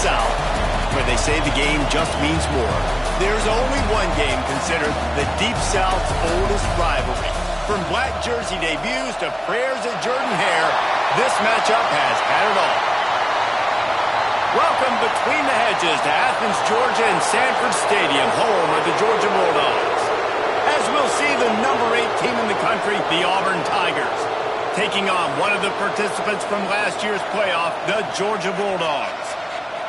South, where they say the game just means more. There's only one game considered the Deep South's oldest rivalry. From black jersey debuts to prayers at Jordan Hare, this matchup has had it all. Welcome between the hedges to Athens, Georgia and Sanford Stadium, home of the Georgia Bulldogs. As we'll see the number 8 team in the country, the Auburn Tigers, taking on one of the participants from last year's playoff, the Georgia Bulldogs.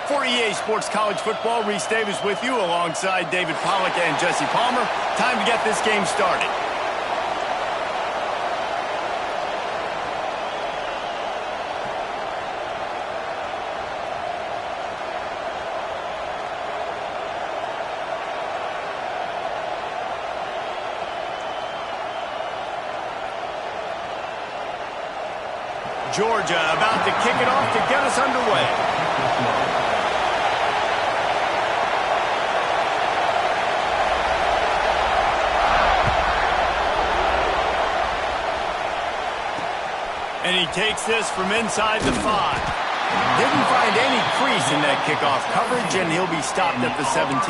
For EA Sports College Football, Reese Davis with you alongside David Pollack and Jesse Palmer. Time to get this game started. Georgia about to kick it off to get us underway. And he takes this from inside the 5. Didn't find any crease in that kickoff coverage, and he'll be stopped at the 17.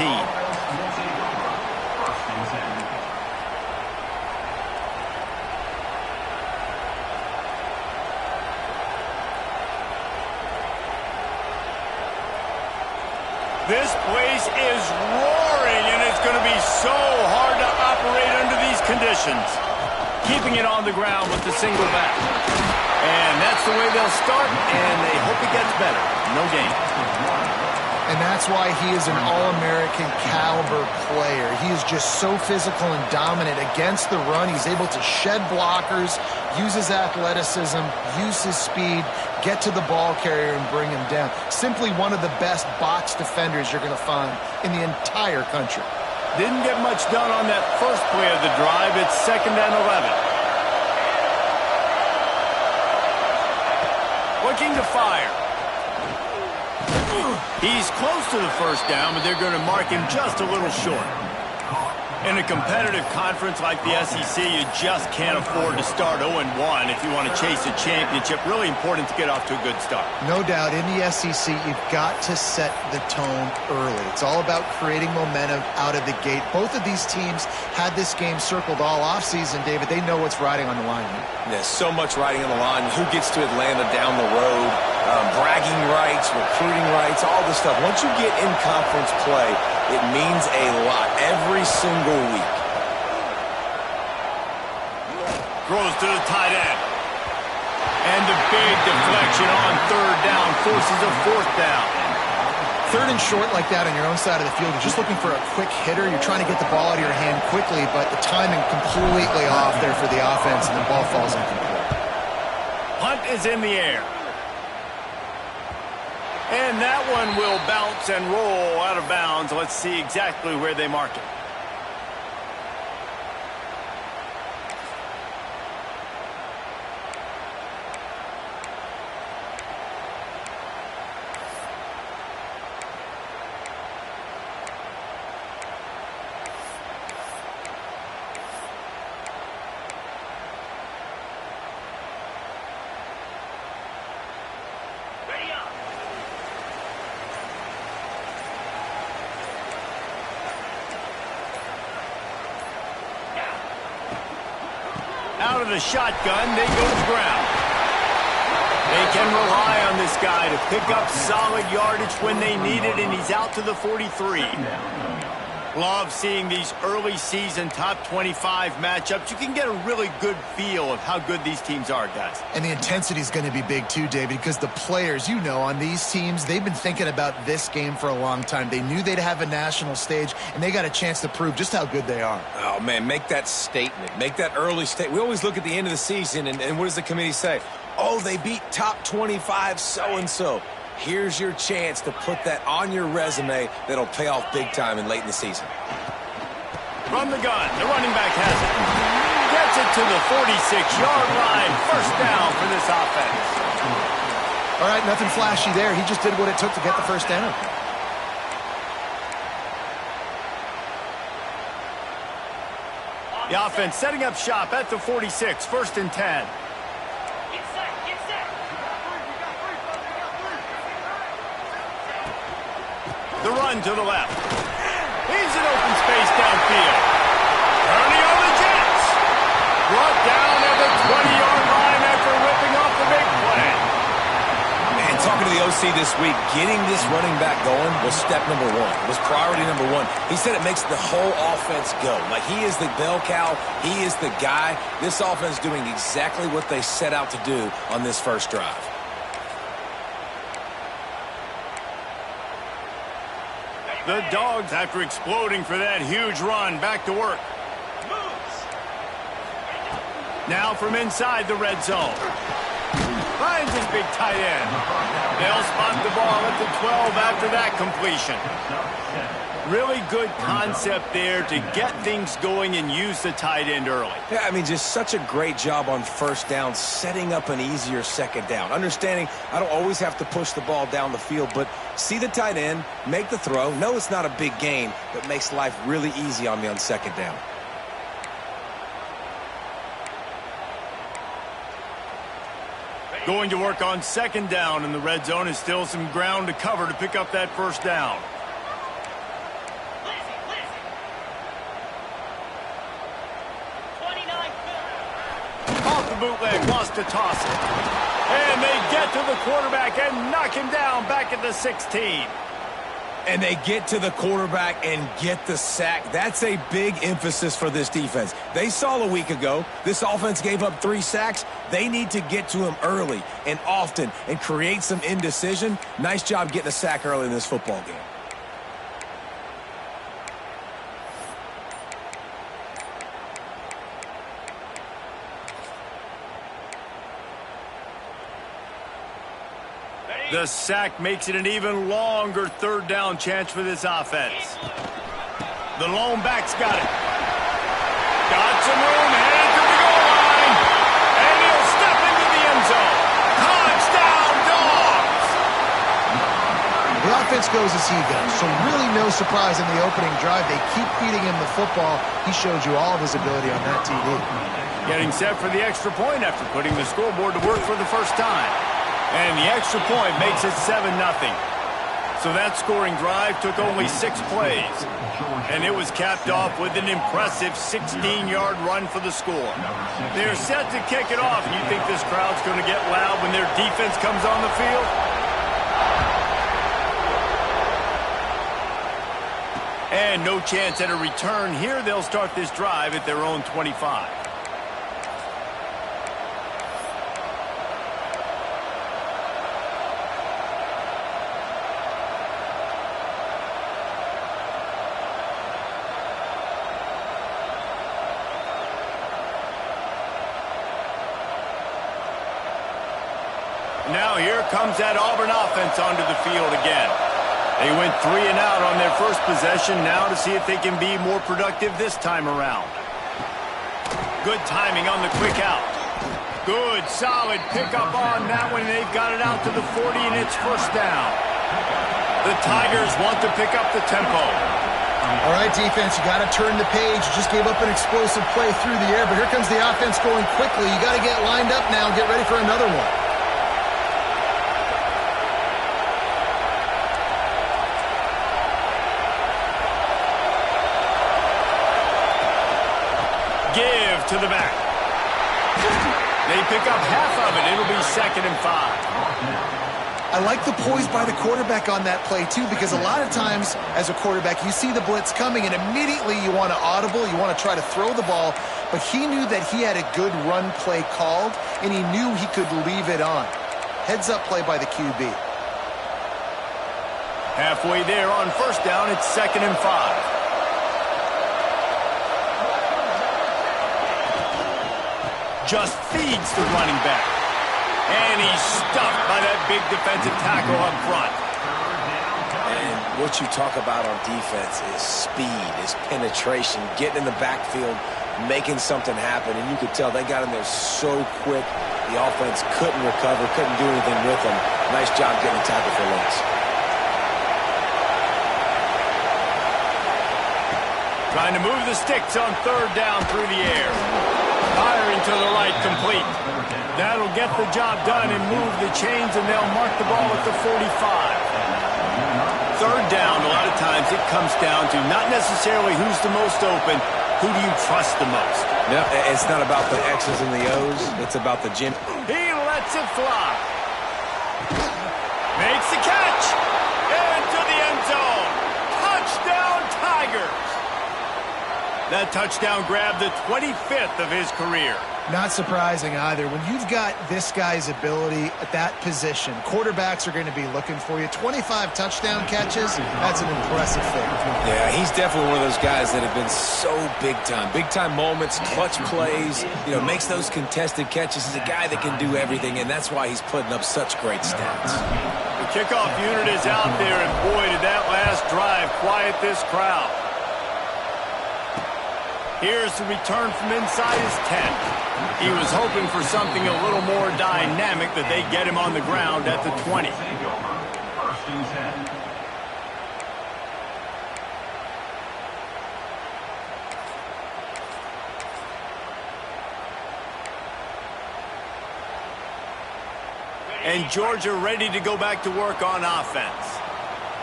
This place is roaring, and it's going to be so hard to operate under these conditions. Keeping it on the ground with the single back. And that's the way they'll start, and they hope it gets better. No gain. And that's why he is an All-American caliber player. He is just so physical and dominant against the run. He's able to shed blockers, use his athleticism, use his speed, get to the ball carrier and bring him down. Simply one of the best box defenders you're going to find in the entire country. Didn't get much done on that first play of the drive. It's 2nd and 11. Looking to fire. He's close to the first down, but they're going to mark him just a little short. In a competitive conference like the SEC, you just can't afford to start 0-1 if you want to chase a championship. Really important to get off to a good start. No doubt, in the SEC, you've got to set the tone early. It's all about creating momentum out of the gate. Both of these teams had this game circled all offseason, David. They know what's riding on the line here. There's so much riding on the line. Who gets to Atlanta down the road? Bragging rights, recruiting rights, all this stuff. Once you get in conference play, it means a lot every single week. Throws to the tight end. And a big deflection on 3rd down forces a 4th down. 3rd and short like that on your own side of the field. You're just looking for a quick hitter. You're trying to get the ball out of your hand quickly, but the timing completely off there for the offense, and the ball falls incomplete. Punt is in the air. And that one will bounce and roll out of bounds. Let's see exactly where they mark it. Out of the shotgun, they go to the ground. They can rely on this guy to pick up solid yardage when they need it, and he's out to the 43. Love seeing these early season top 25 matchups. You can get a really good feel of how good these teams are, guys. And the intensity is going to be big too, David, because the players, you know, on these teams, they've been thinking about this game for a long time. They knew they'd have a national stage, and they got a chance to prove just how good they are. Oh, man, make that statement. Make that early statement. We always look at the end of the season, and what does the committee say? Oh, they beat top 25 so-and-so. Here's your chance to put that on your resume that'll pay off big time and late in the season. From the gun, the running back has it. Gets it to the 46-yard line. First down for this offense. All right, nothing flashy there. He just did what it took to get the first down. The offense setting up shop at the 46, 1st and 10. The run to the left. He's in open space downfield. Turning on the Jets. Brought down at the 20-yard line after ripping off the big play. Man, talking to the OC this week, getting this running back going was step number one. It was priority number one. He said it makes the whole offense go. Like, he is the bell cow. He is the guy. This offense doing exactly what they set out to do on this first drive. The Dogs, after exploding for that huge run, back to work. Now from inside the red zone. Finds his big tight end. They'll spot the ball at the 12 after that completion. Really good concept there to get things going and use the tight end early. Yeah, I mean, just such a great job on first down, setting up an easier second down. Understanding I don't always have to push the ball down the field, but see the tight end, make the throw. No, it's not a big gain, but makes life really easy on me on second down. Going to work on second down in the red zone is still some ground to cover to pick up that first down. Off the bootleg, wants to toss it. And they get to the quarterback and knock him down back at the 16. And they get to the quarterback and get the sack. That's a big emphasis for this defense. They saw a week ago, this offense gave up 3 sacks. They need to get to him early and often and create some indecision. Nice job getting a sack early in this football game. The sack makes it an even longer third down chance for this offense. The lone back's got it. Got some room, headed to the goal line. And he'll step into the end zone. Touchdown, Dogs! The offense goes as he goes, so really no surprise in the opening drive. They keep feeding him the football. He showed you all of his ability on that TD. Getting set for the extra point after putting the scoreboard to work for the first time. And the extra point makes it 7-0. So that scoring drive took only 6 plays. And it was capped off with an impressive 16-yard run for the score. They're set to kick it off. And you think this crowd's going to get loud when their defense comes on the field? And no chance at a return here. They'll start this drive at their own 25. Now here comes that Auburn offense onto the field again. They went 3 and out on their first possession, now to see if they can be more productive this time around. Good timing on the quick out. Good, solid pickup on that one. They've got it out to the 40, and it's first down. The Tigers want to pick up the tempo. All right, defense, you got to turn the page. You just gave up an explosive play through the air, but here comes the offense going quickly. You got to get lined up now and get ready for another one. Give to the back. They pick up half of it. It'll be 2nd and 5. I like the poise by the quarterback on that play, too, because a lot of times as a quarterback, you see the blitz coming, and immediately you want to audible, you want to try to throw the ball, but he knew that he had a good run play called, and he knew he could leave it on. Heads-up play by the QB. Halfway there on first down, it's 2nd and 5. Just feeds the running back. And he's stuffed by that big defensive tackle up front. And what you talk about on defense is speed, is penetration, getting in the backfield, making something happen. And you could tell they got in there so quick, the offense couldn't recover, couldn't do anything with them. Nice job getting a tackle for loss. Trying to move the sticks on third down through the air. Firing to the right, complete. That'll get the job done and move the chains, and they'll mark the ball at the 45. third down, a lot of times it comes down to not necessarily who's the most open, who do you trust the most? No, it's not about the X's and the O's. It's about the gym. He lets it fly. Makes the catch. Into the end zone. Touchdown, Tigers. That touchdown grabbed the 25th of his career. Not surprising either. When you've got this guy's ability at that position, quarterbacks are going to be looking for you. 25 touchdown catches, that's an impressive thing. Yeah, he's definitely one of those guys that have been so big time. Big time moments, clutch plays, makes those contested catches. He's a guy that can do everything, and that's why he's putting up such great stats. The kickoff unit is out there, and boy, did that last drive quiet this crowd. Here's the return from inside his 10. He was hoping for something a little more dynamic, that they get him on the ground at the 20. And Georgia ready to go back to work on offense.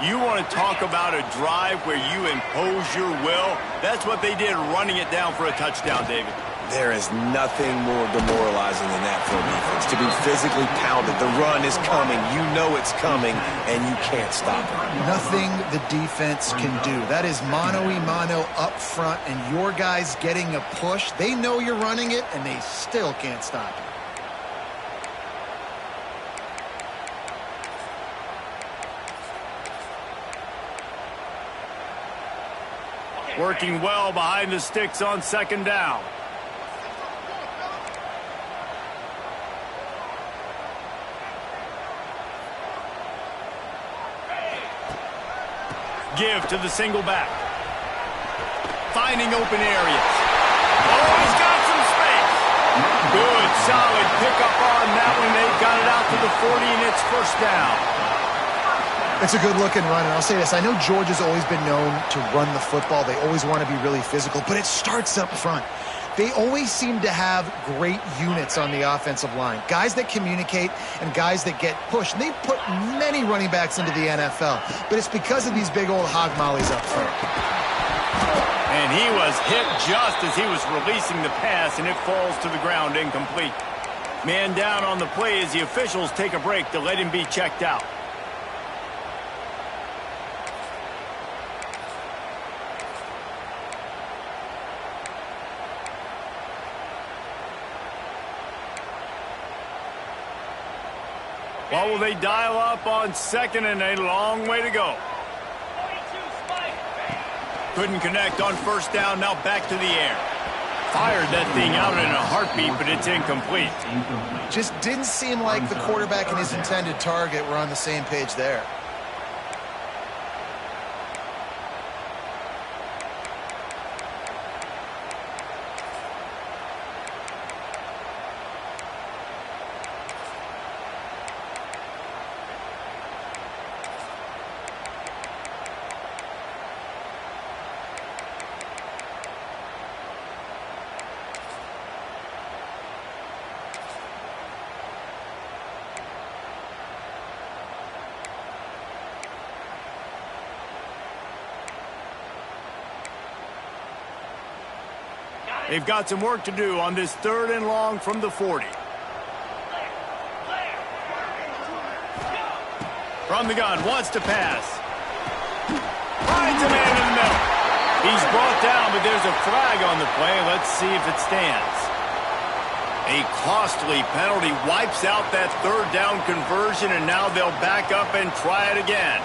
You want to talk about a drive where you impose your will? That's what they did, running it down for a touchdown, David. There is nothing more demoralizing than that for a defense. To be physically pounded. The run is coming. You know it's coming, and you can't stop it. Nothing the defense can do. That is mano-a-mano up front, and your guys getting a push. They know you're running it, and they still can't stop it. Working well behind the sticks on second down. Give to the single back. Finding open areas. Oh, he's got some space. Good, solid pickup on that one. They got it out to the 40, and it's first down. It's a good-looking run, and I'll say this. I know Georgia's always been known to run the football. They always want to be really physical, but it starts up front. They always seem to have great units on the offensive line. Guys that communicate and guys that get pushed. And they've put many running backs into the NFL, but it's because of these big old hog mollies up front. And he was hit just as he was releasing the pass, and it falls to the ground incomplete. Man down on the play as the officials take a break to let him be checked out. What will they dial up on second, and a long way to go? Couldn't connect on first down, now back to the air. Fired that thing out in a heartbeat, but it's incomplete. Just didn't seem like the quarterback and his intended target were on the same page there. They've got some work to do on this third and long from the 40. From the gun, wants to pass. Finds a man in the middle. He's brought down, but there's a flag on the play. Let's see if it stands. A costly penalty wipes out that third down conversion, and now they'll back up and try it again.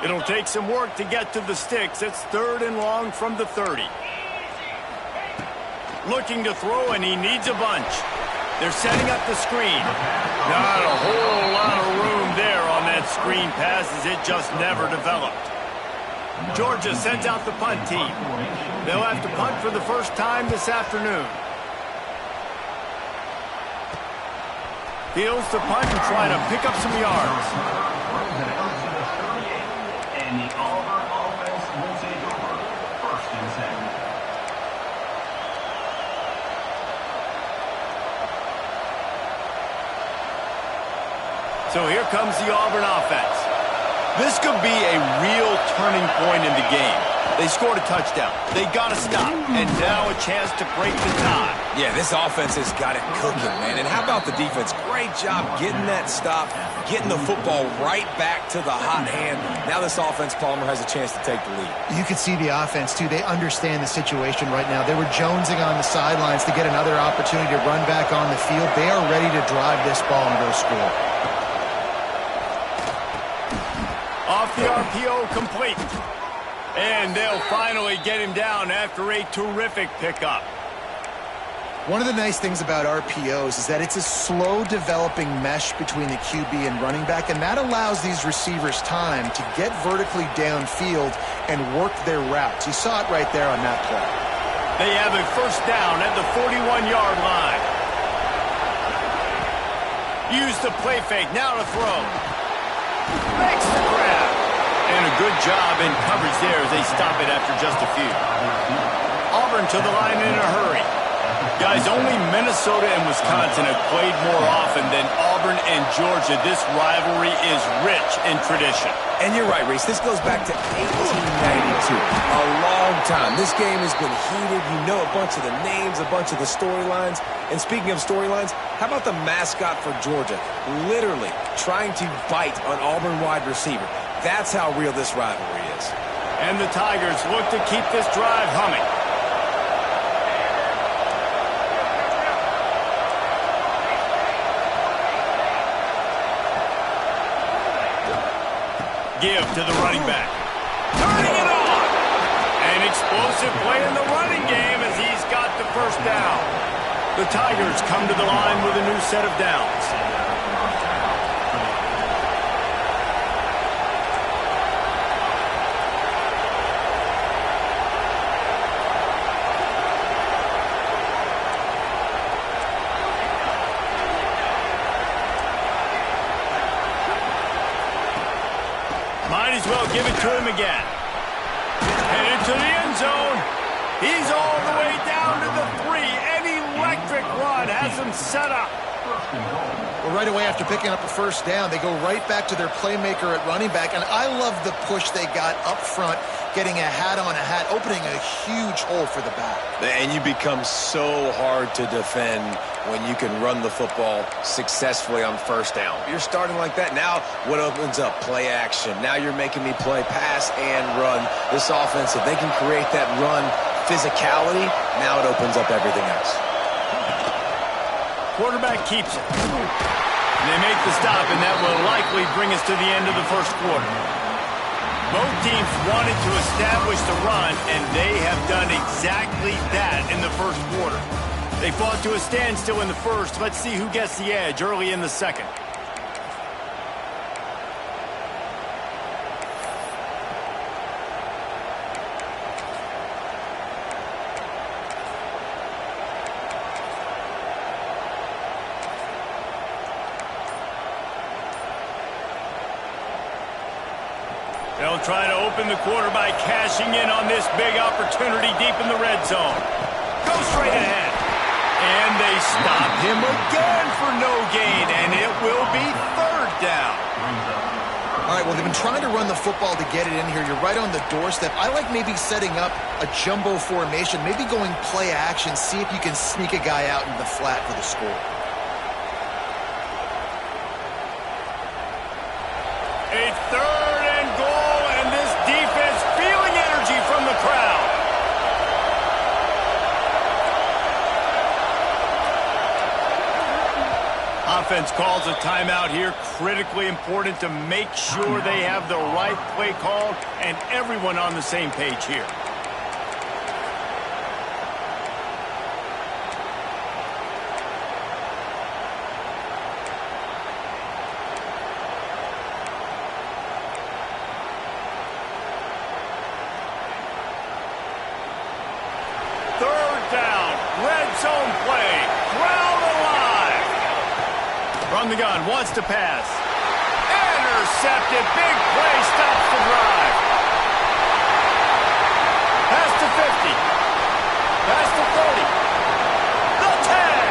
It'll take some work to get to the sticks. It's third and long from the 30. Looking to throw, and he needs a bunch. They're setting up the screen. Not a whole lot of room there on that screen pass, as it just never developed. Georgia sends out the punt team. They'll have to punt for the first time this afternoon. Fields to punt and try to pick up some yards. And the Auburn offense will take over first and 10. So here comes the Auburn offense. This could be a real turning point in the game. They scored a touchdown. They got to stop. And now a chance to break the tie. Yeah, this offense has got it cooking, man. And how about the defense? Great job getting that stop, getting the football right back to the hot hand. Now this offense, Palmer, has a chance to take the lead. You can see the offense, too. They understand the situation right now. They were jonesing on the sidelines to get another opportunity to run back on the field. They are ready to drive this ball and go score. Off the RPO, complete. And they'll finally get him down after a terrific pickup. One of the nice things about RPOs is that it's a slow developing mesh between the QB and running back, and that allows these receivers time to get vertically downfield and work their routes. You saw it right there on that play. They have a first down at the 41-yard line. Use the play fake, now to throw. Makes the grab. And a good job in coverage there as they stop it after just a few. Auburn to the line in a hurry. Guys, only Minnesota and Wisconsin have played more often than Auburn and Georgia. This rivalry is rich in tradition. And you're right, Reese. This goes back to 1892. A long time. This game has been heated. You know a bunch of the names, a bunch of the storylines. And speaking of storylines, how about the mascot for Georgia? Literally trying to bite an Auburn wide receiver. That's how real this rivalry is. And the Tigers look to keep this drive humming. Give to the running back. Turning it on. An explosive play in the running game as he's got the first down. The Tigers come to the line with a new set of downs. Might as well give it to him again. Headed to the end zone. He's all the way down to the 3. An electric run has him set up. Well, right away after picking up a first down, they go right back to their playmaker at running back. And I love the push they got up front, getting a hat on a hat, opening a huge hole for the back. And you become so hard to defend when you can run the football successfully on first down. You're starting like that. Now what opens up? Play action. Now you're making me play pass and run. This offense, if they can create that run physicality, now it opens up everything else. Quarterback keeps it. They make the stop, and that will likely bring us to the end of the first quarter. Both teams wanted to establish the run, and they have done exactly that in the first quarter. They fought to a standstill in the first. Let's see who gets the edge early in the second. They'll try to open the quarter by cashing in on this big opportunity deep in the red zone. Go straight ahead. And they stop him again for no gain, and it will be third down. All right, well, they've been trying to run the football to get it in here. You're right on the doorstep. I like maybe setting up a jumbo formation, maybe going play action, see if you can sneak a guy out in the flat for the score. A third and goal, and this defense feeling energy from the crowd. Offense calls a timeout here. Critically important to make sure they have the right play called and everyone on the same page here. Third down, red zone play, crowd alive. From the gun, wants to pass. Intercepted, big play, stops the drive. Pass to 50. Pass to 30. The 10.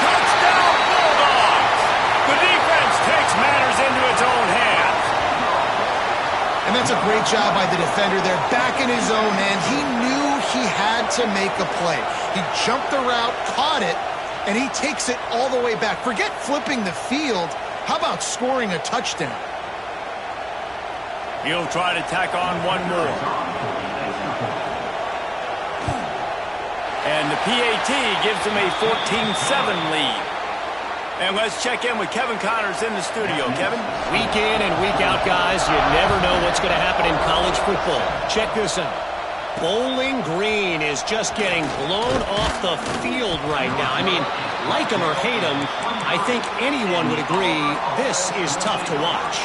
Touchdown Bulldogs. The defense That's a great job by the defender there, back in his own end. He knew he had to make a play. He jumped the route, caught it, and he takes it all the way back. Forget flipping the field. How about scoring a touchdown? He'll try to tack on one more. And the PAT gives him a 14-7 lead. And let's check in with Kevin Connors in the studio. Kevin? Week in and week out, guys, you never know what's going to happen in college football. Check this out. Bowling Green is just getting blown off the field right now. I mean, like him or hate him, I think anyone would agree this is tough to watch.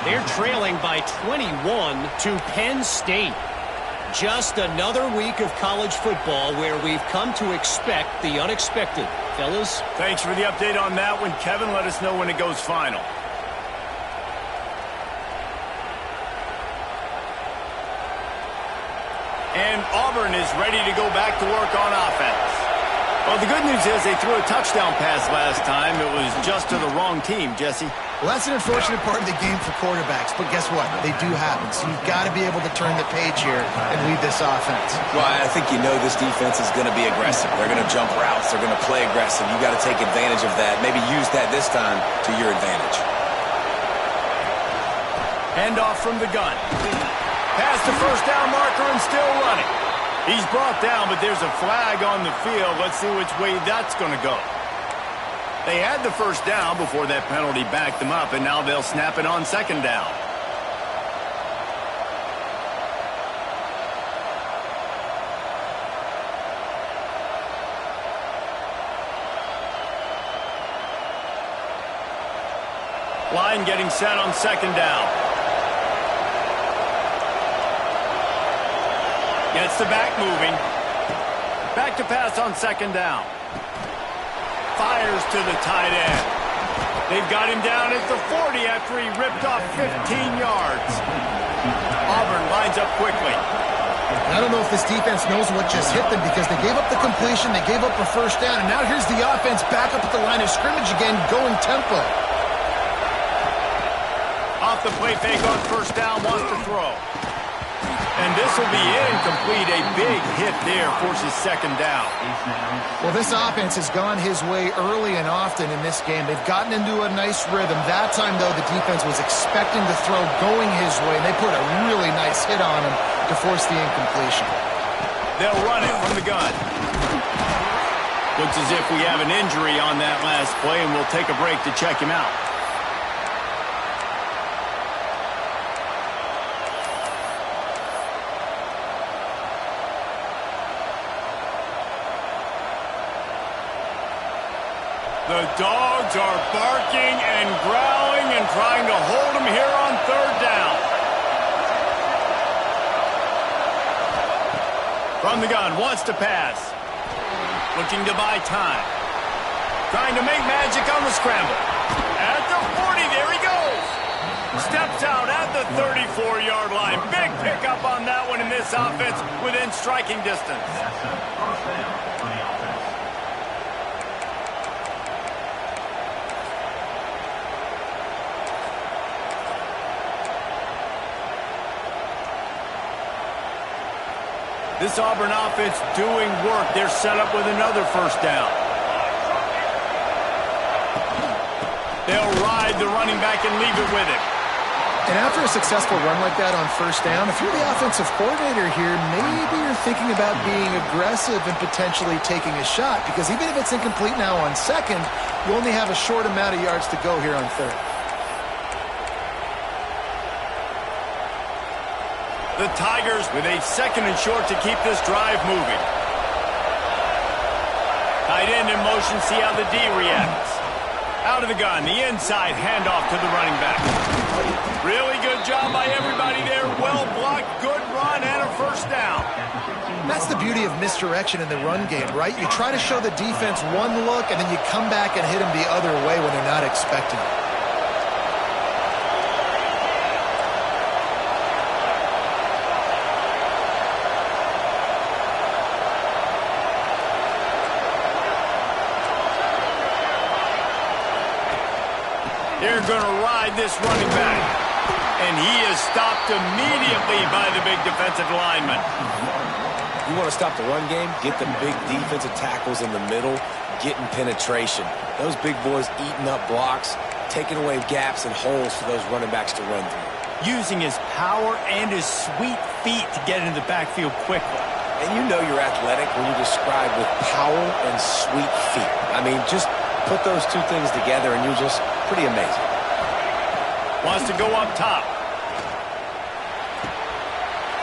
They're trailing by 21 to Penn State. Just another week of college football where we've come to expect the unexpected. Fellas? Thanks for the update on that one, Kevin. Let us know when it goes final. And Auburn is ready to go back to work on offense. Well, the good news is they threw a touchdown pass last time. It was just to the wrong team, Jesse. Well, that's an unfortunate part of the game for quarterbacks, but guess what? They do happen, so you've got to be able to turn the page here and lead this offense. Well, I think you know this defense is going to be aggressive. They're going to jump routes. They're going to play aggressive. You got to take advantage of that. Maybe use that this time to your advantage. Hand off from the gun. Past the first down marker and still running. He's brought down, but there's a flag on the field. Let's see which way that's going to go. They had the first down before that penalty backed them up, and now they'll snap it on second down. Line getting set on second down. Gets the back moving. Back to pass on second down. Fires to the tight end. They've got him down at the 40 after he ripped off 15 yards. Auburn lines up quickly. I don't know if this defense knows what just hit them because they gave up the completion, they gave up a first down, and now here's the offense back up at the line of scrimmage again, going tempo. Off the play fake on first down, wants to throw. And this will be incomplete. A big hit there forces second down. Well, this offense has gone his way early and often in this game. They've gotten into a nice rhythm. That time, though, the defense was expecting the throw going his way, and they put a really nice hit on him to force the incompletion. They'll run it from the gun. Looks as if we have an injury on that last play, and we'll take a break to check him out. The dogs are barking and growling and trying to hold him here on third down. From the gun, wants to pass. Looking to buy time. Trying to make magic on the scramble. At the 40, there he goes. Steps out at the 34-yard line. Big pickup on that one in this offense within striking distance. That's a first down for the offense. This Auburn offense doing work. They're set up with another first down. They'll ride the running back and leave it with him. And after a successful run like that on first down, if you're the offensive coordinator here, maybe you're thinking about being aggressive and potentially taking a shot, because even if it's incomplete now on second, you only have a short amount of yards to go here on third. The Tigers with a second and short to keep this drive moving. Tight end in motion, see how the D reacts. Out of the gun, the inside handoff to the running back. Really good job by everybody there. Well blocked, good run, and a first down. That's the beauty of misdirection in the run game, right? You try to show the defense one look, and then you come back and hit them the other way when they're not expecting it. They're going to ride this running back. And he is stopped immediately by the big defensive lineman. You want to stop the run game? Get the big defensive tackles in the middle, getting penetration. Those big boys eating up blocks, taking away gaps and holes for those running backs to run through. Using his power and his sweet feet to get into the backfield quickly. And you know you're athletic when you're described with power and sweet feet. I mean, just put those two things together and you're just pretty amazing. Wants to go up top.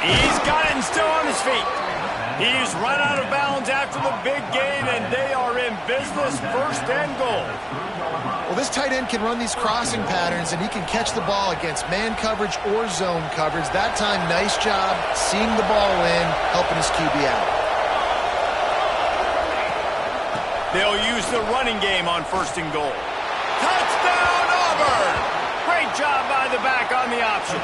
He's got it and still on his feet. He's run out of bounds after the big gain, and they are in business, first and goal. Well, this tight end can run these crossing patterns, and he can catch the ball against man coverage or zone coverage. That time, nice job seeing the ball in, helping his QB out. They'll use the running game on first and goal. Touchdown, Auburn! Great job by the back on the option.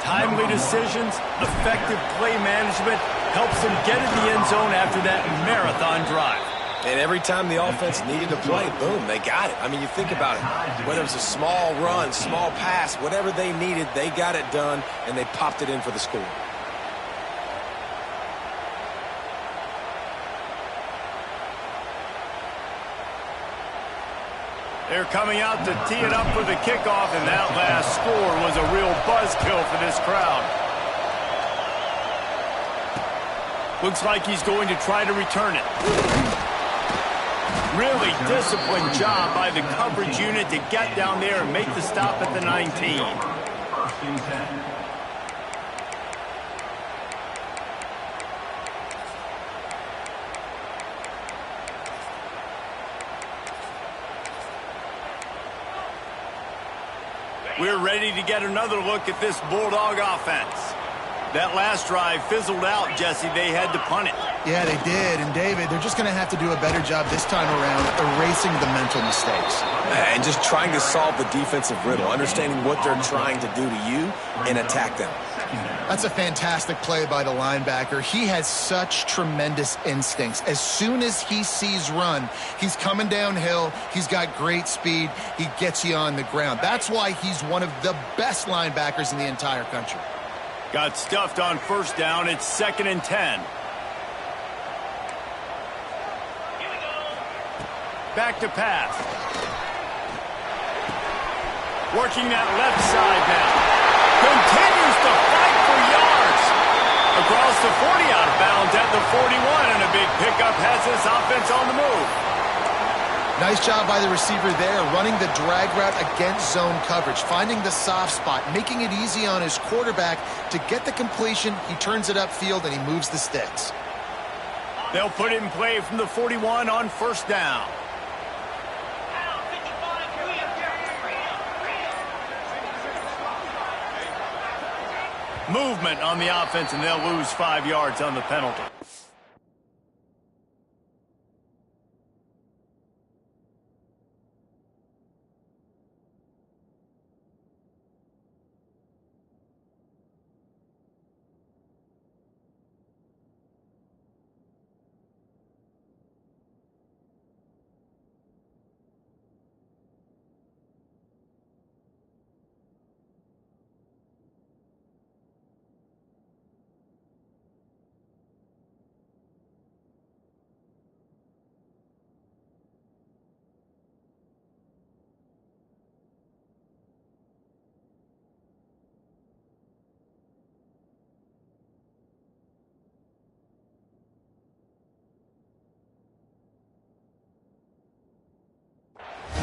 Timely decisions, effective play management helps them get in the end zone after that marathon drive. And every time the offense needed to play, boom, they got it. I mean, you think about it. Whether it was a small run, small pass, whatever they needed, they got it done, and they popped it in for the score. They're coming out to tee it up for the kickoff, and that last score was a real buzzkill for this crowd. Looks like he's going to try to return it. Really disciplined job by the coverage unit to get down there and make the stop at the 19. First and 10. We're ready to get another look at this Bulldog offense. That last drive fizzled out, Jesse. They had to punt it. Yeah, they did. And, David, they're just going to have to do a better job this time around erasing the mental mistakes. And just trying to solve the defensive riddle, understanding what they're trying to do to you and attack them. That's a fantastic play by the linebacker. He has such tremendous instincts. As soon as he sees run, he's coming downhill. He's got great speed. He gets you on the ground. That's why he's one of the best linebackers in the entire country. Got stuffed on first down. It's 2nd and 10. Back to pass. Working that left side now. Continues to fight for yards. Across the 40, out of bounds at the 41, and a big pickup has this offense on the move. Nice job by the receiver there, running the drag route against zone coverage, finding the soft spot, making it easy on his quarterback to get the completion. He turns it upfield, and he moves the sticks. They'll put it in play from the 41 on first down. Movement on the offense, and they'll lose 5 yards on the penalty.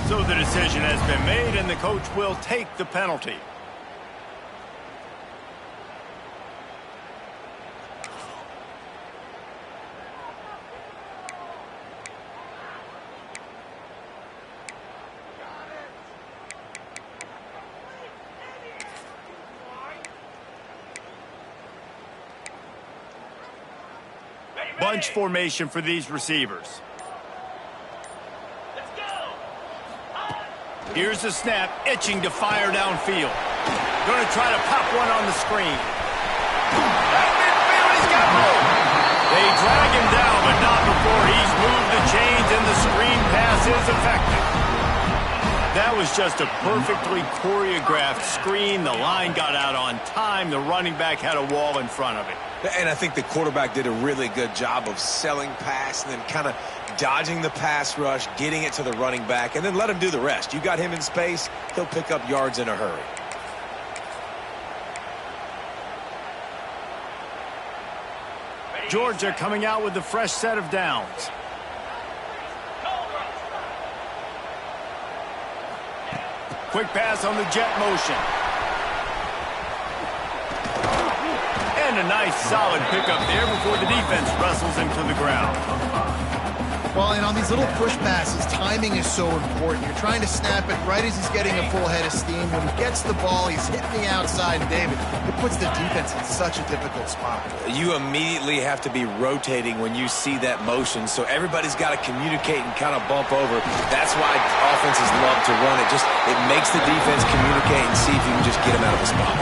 So the decision has been made, and the coach will take the penalty. Bunch formation for these receivers. Here's the snap, itching to fire downfield. Going to try to pop one on the screen. At midfield, he's got room. They drag him down, but not before he's moved the chains, and the screen pass is effective. That was just a perfectly choreographed screen. The line got out on time. The running back had a wall in front of it. And I think the quarterback did a really good job of selling pass and then kind of dodging the pass rush, getting it to the running back, and then let him do the rest. You got him in space, he'll pick up yards in a hurry. Georgia coming out with a fresh set of downs. Quick pass on the jet motion. And a nice solid pickup there before the defense wrestles him to the ground. Well, and on these little push passes, timing is so important. You're trying to snap it right as he's getting a full head of steam. When he gets the ball, he's hitting the outside, and David, it puts the defense in such a difficult spot. You immediately have to be rotating when you see that motion, so everybody's got to communicate and kind of bump over. That's why offenses love to run it. It makes the defense communicate and see if you can just get them out of the spot.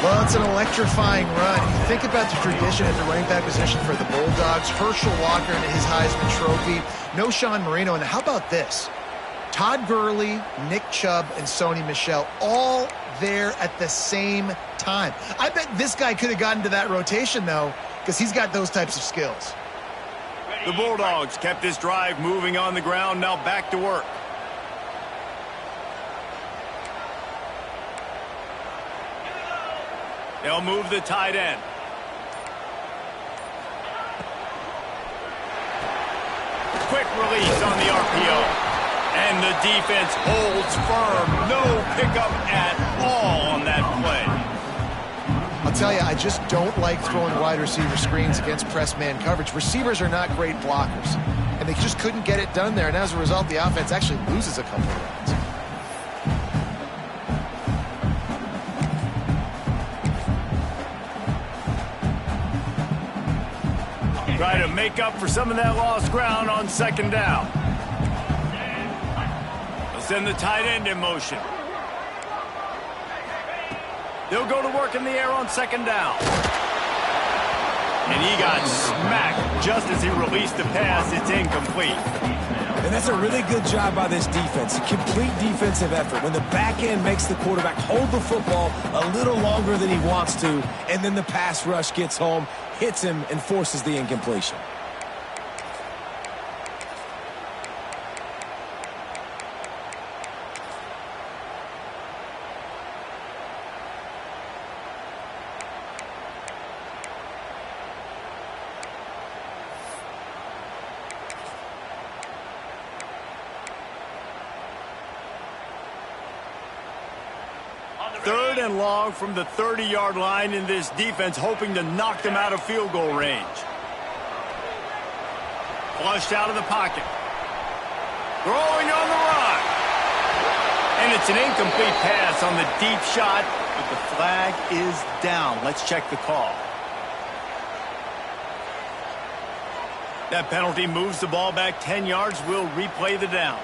Well, it's an electrifying run. You think about the tradition at the running back position for the Bulldogs. Herschel Walker and his Heisman Trophy. No Sean Marino. And how about this? Todd Gurley, Nick Chubb, and Sony Michel all there at the same time. I bet this guy could have gotten to that rotation, though, because he's got those types of skills. The Bulldogs kept this drive moving on the ground. Now back to work. They'll move the tight end. Quick release on the RPO. And the defense holds firm. No pickup at all on that play. I'll tell you, I just don't like throwing wide receiver screens against press man coverage. Receivers are not great blockers. And they just couldn't get it done there. And as a result, the offense actually loses a couple of rounds. Try to make up for some of that lost ground on second down. They'll send the tight end in motion. They'll go to work in the air on second down. And he got smacked just as he released the pass. It's incomplete. And that's a really good job by this defense. A complete defensive effort. When the back end makes the quarterback hold the football a little longer than he wants to, and then the pass rush gets home, hits him, and forces the incompletion. Third and long from the 30-yard line, in this defense hoping to knock them out of field goal range. Flushed out of the pocket. Throwing on the run. And it's an incomplete pass on the deep shot, but the flag is down. Let's check the call. That penalty moves the ball back 10 yards. We'll replay the down.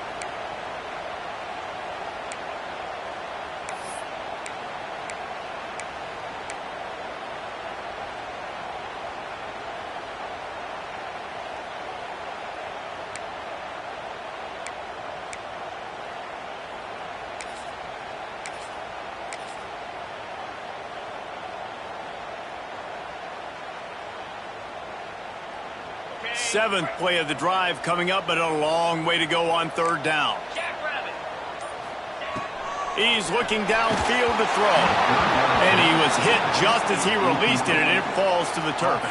Seventh play of the drive coming up, but a long way to go on third down. He's looking downfield to throw. And he was hit just as he released it, and it falls to the turf.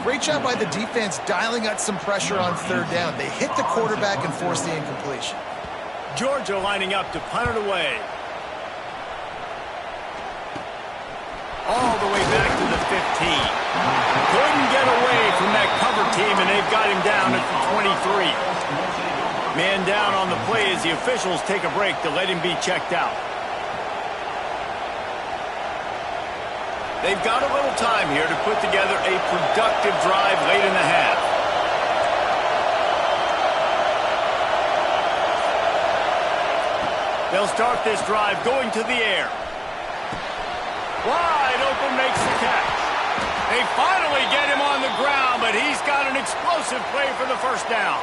Great job by the defense dialing out some pressure on third down. They hit the quarterback and forced the incompletion. Georgia lining up to punt it away. All the way back to the 15. Couldn't get away from that cover team, and they've got him down at the 23. Man down on the play as the officials take a break to let him be checked out. They've got a little time here to put together a productive drive late in the half. They'll start this drive going to the air. Wide open, makes the catch. They finally get him on the ground, but he's got an explosive play for the first down.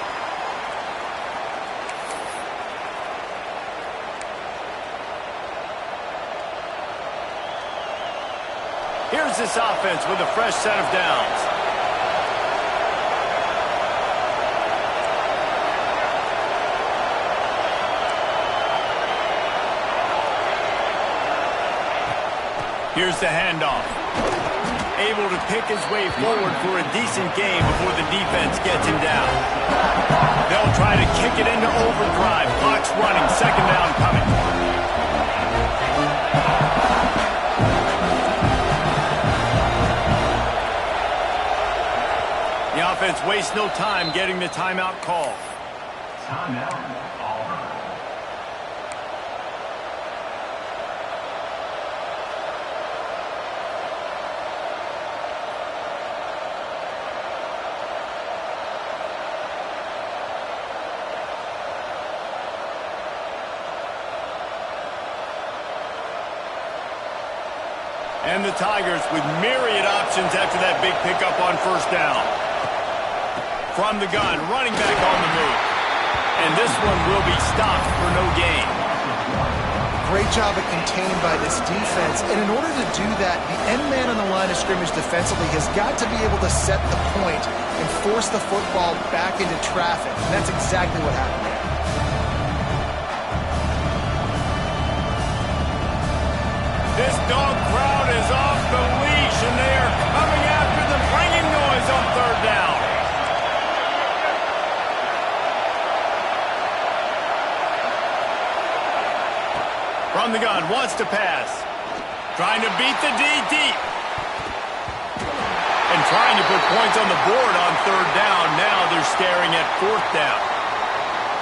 Here's this offense with a fresh set of downs. Here's the handoff. Able to pick his way forward for a decent game before the defense gets him down. They'll try to kick it into overdrive. Clock's running. Second down coming. The offense wastes no time getting the timeout call. Timeout. And the Tigers with myriad options after that big pickup on first down. From the gun, running back on the move. And this one will be stopped for no gain. Great job at contained by this defense. And in order to do that, the end man on the line of scrimmage defensively has got to be able to set the point and force the football back into traffic. And that's exactly what happened there. This dog crowd is off the leash, and they are coming after them, bringing noise on third down. From the gun, wants to pass. Trying to beat the D deep. And trying to put points on the board on third down. Now they're staring at fourth down.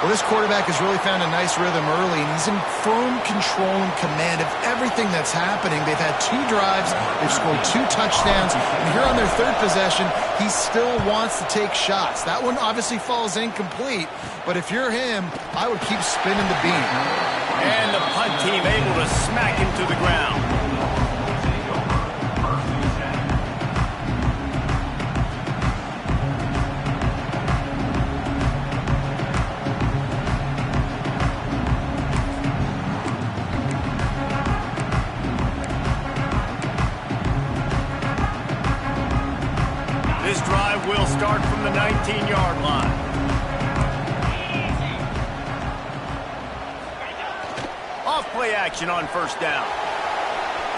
Well, this quarterback has really found a nice rhythm early, and he's in firm control and command of everything that's happening. They've had 2 drives, they've scored 2 touchdowns, and here on their third possession, he still wants to take shots. That one obviously falls incomplete, but if you're him, I would keep spinning the beam. And the punt team able to smack him to the ground. This drive will start from the 19-yard line. Off-play action on first down.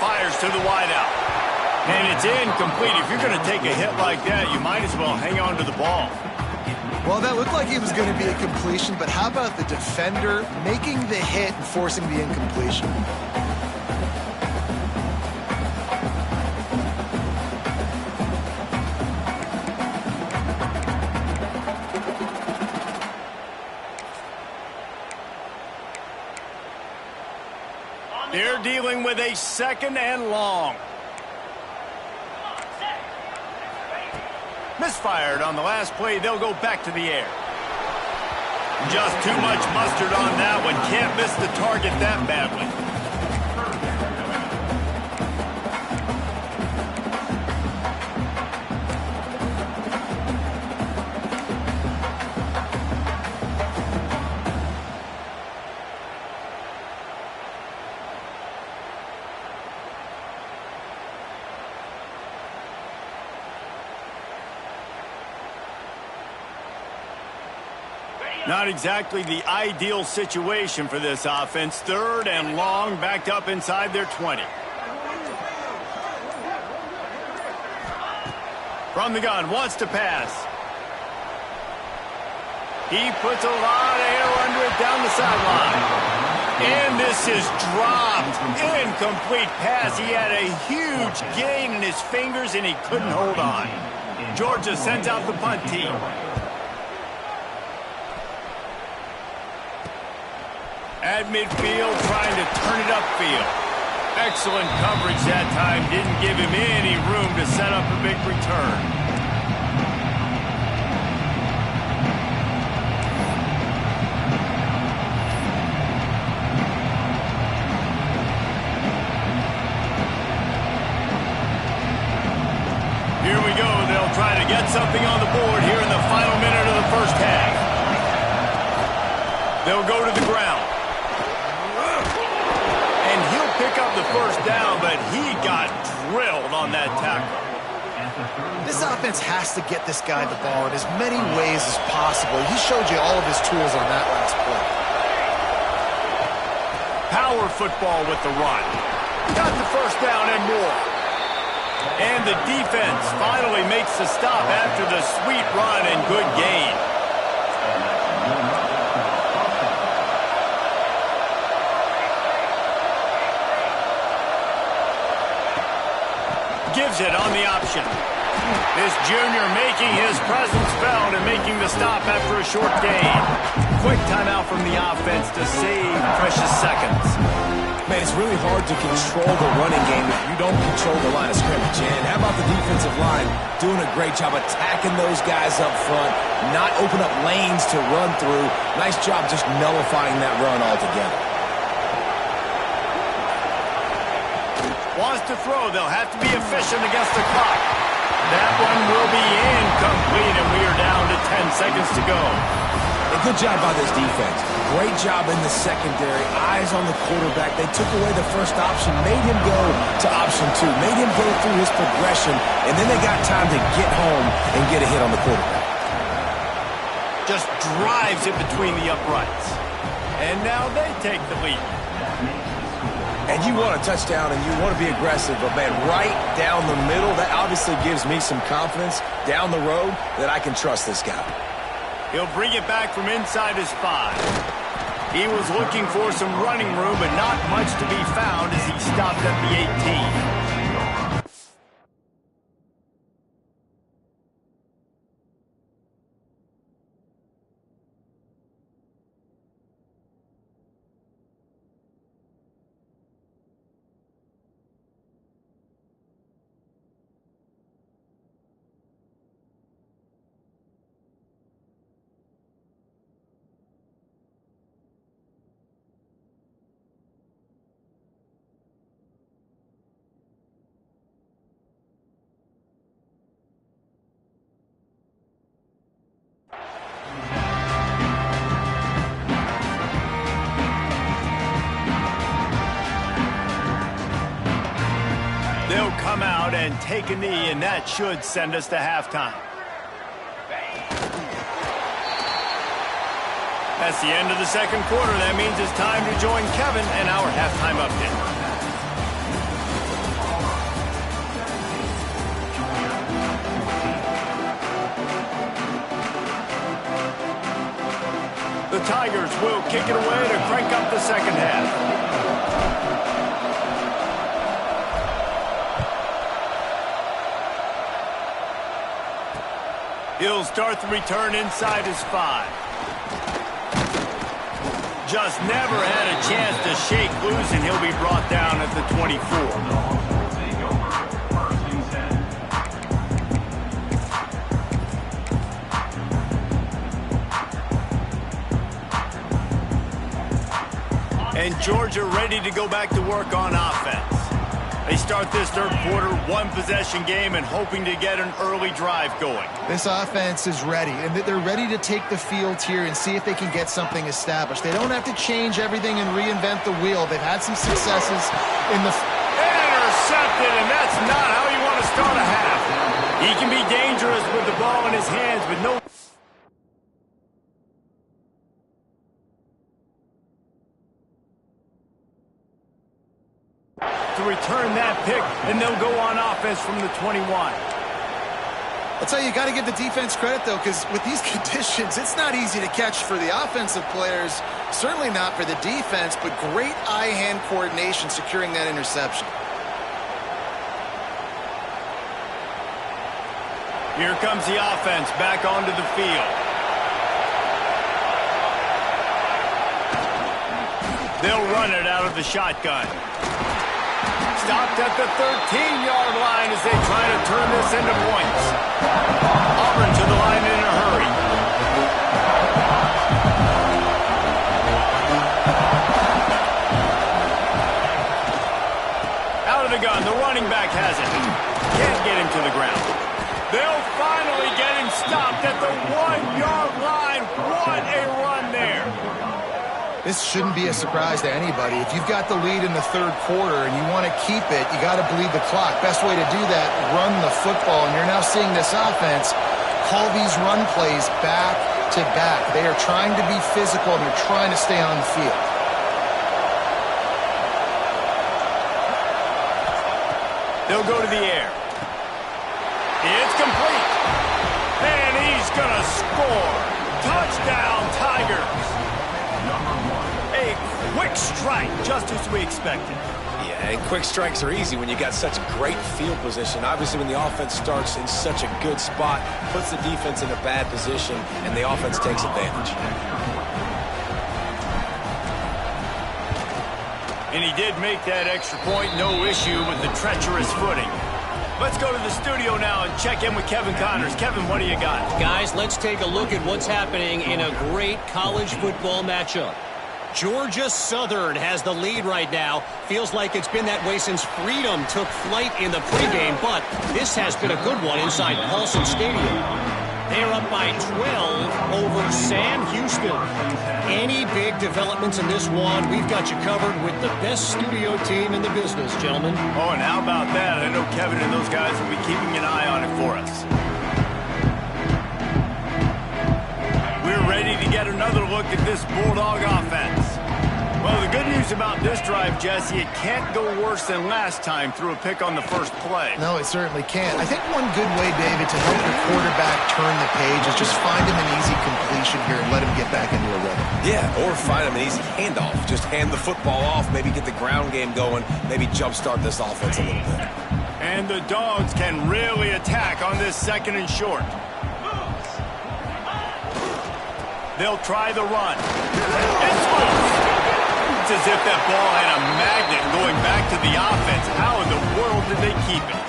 Fires to the wideout. And it's incomplete. If you're going to take a hit like that, you might as well hang on to the ball. Well, that looked like it was going to be a completion, but how about the defender making the hit and forcing the incompletion? They're dealing with a second and long. Misfired on the last play. They'll go back to the air. Just too much mustard on that one. Can't miss the target that badly. Not exactly the ideal situation for this offense. Third and long, backed up inside their 20. From the gun, wants to pass. He puts a lot of air under it down the sideline. And this is dropped. Incomplete pass. He had a huge gain in his fingers, and he couldn't hold on. Georgia sends out the punt team. At midfield, trying to turn it upfield. Excellent coverage that time. Didn't give him any room to set up a big return. Here we go. They'll try to get something on the board here in the final minute of the first half. They'll go to the ground. Pick up the first down, but he got drilled on that tackle. This offense has to get this guy the ball in as many ways as possible. He showed you all of his tools on that last play. Power football with the run. Got the first down and more. And the defense finally makes the stop after the sweet run and good gain. Gives it on the option. This junior making his presence felt and making the stop after a short gain. Quick timeout from the offense to save precious seconds. Man, it's really hard to control the running game if you don't control the line of scrimmage. And how about the defensive line doing a great job attacking those guys up front, not open up lanes to run through. Nice job just nullifying that run altogether. Wants to throw. They'll have to be efficient against the clock. That one will be incomplete, and we are down to 10 seconds to go. A good job by this defense. Great job in the secondary. Eyes on the quarterback. They took away the first option, made him go to option 2, made him go through his progression, and then they got time to get home and get a hit on the quarterback. Just drives it between the uprights. And now they take the lead. And you want a touchdown and you want to be aggressive, but man, right down the middle, that obviously gives me some confidence down the road that I can trust this guy. He'll bring it back from inside his 5. He was looking for some running room, but not much to be found as he stopped at the 18. They'll come out and take a knee, and that should send us to halftime. That's the end of the second quarter. That means it's time to join Kevin and our halftime update. The Tigers will kick it away to crank up the second half. He'll start the return inside his 5. Just never had a chance to shake loose, and he'll be brought down at the 24. And Georgia ready to go back to work on offense. They start this third quarter, one-possession game, and hoping to get an early drive going. This offense is ready, and they're ready to take the field here and see if they can get something established. They don't have to change everything and reinvent the wheel. They've had some successes in the... Intercepted, and that's not how you want to start a half. He can be dangerous with the ball in his hands, but no... to return that pick, and they'll go on offense from the 21. I'll tell you, you got to give the defense credit, though, because with these conditions, it's not easy to catch for the offensive players, certainly not for the defense, but great eye-hand coordination securing that interception. Here comes the offense back onto the field. They'll run it out of the shotgun. Stopped at the 13-yard line as they try to turn this into points. Auburn to the line in a hurry. Out of the gun, the running back has it. Can't get him to the ground. They'll finally get him stopped at the 1-yard line. What a run there. This shouldn't be a surprise to anybody. If you've got the lead in the third quarter and you want to keep it, you got to bleed the clock. Best way to do that, run the football. And you're now seeing this offense call these run plays back to back. They are trying to be physical and they're trying to stay on the field. They'll go to the air. It's complete. And he's going to score. Touchdown, Tigers. A quick strike, just as we expected. Yeah, and quick strikes are easy when you got such great field position. Obviously, when the offense starts in such a good spot, puts the defense in a bad position, and the offense takes advantage. And he did make that extra point, no issue with the treacherous footing. Let's go to the studio now and check in with Kevin Connors. Kevin, what do you got? Guys, let's take a look at what's happening in a great college football matchup. Georgia Southern has the lead right now. Feels like it's been that way since Freedom took flight in the pregame, but this has been a good one inside Paulson Stadium. They're up by 12 over Sam Houston. Any big developments in this one, we've got you covered with the best studio team in the business, gentlemen. Oh, and how about that? I know Kevin and those guys will be keeping an eye on it for us. We're ready to get another look at this Bulldog offense. Well, the good news about this drive, Jesse, it can't go worse than last time through a pick on the first play. No, it certainly can't. I think one good way, David, to help your quarterback turn the page is just find him an easy completion here and let him get back into a rhythm. Yeah, or find him an easy handoff. Just hand the football off, maybe get the ground game going, maybe jumpstart this offense a little bit. And the Dogs can really attack on this second and short. They'll try the run. It's loose. It's as if that ball had a magnet going back to the offense. How in the world did they keep it?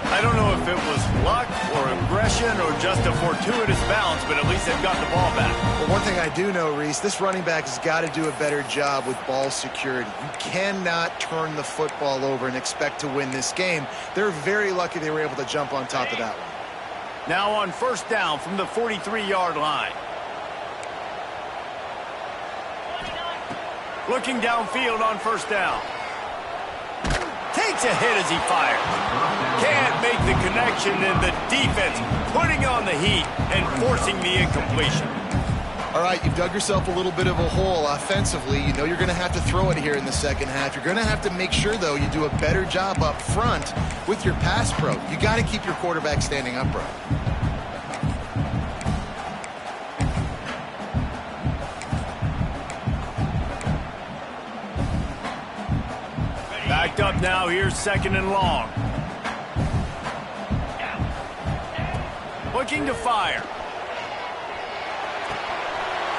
I don't know if it was luck or aggression or just a fortuitous bounce, but at least they've got the ball back. Well, one thing I do know, Reese, this running back has got to do a better job with ball security. You cannot turn the football over and expect to win this game. They're very lucky they were able to jump on top of that one. Now on first down from the 43-yard line. Looking downfield on first down. Takes a hit as he fires. Can't make the connection, and the defense putting on the heat and forcing the incompletion. All right, you've dug yourself a little bit of a hole offensively. You know you're going to have to throw it here in the second half. You're going to have to make sure, though, you do a better job up front with your pass pro. You got to keep your quarterback standing upright. Backed up now, here's second and long. Looking to fire.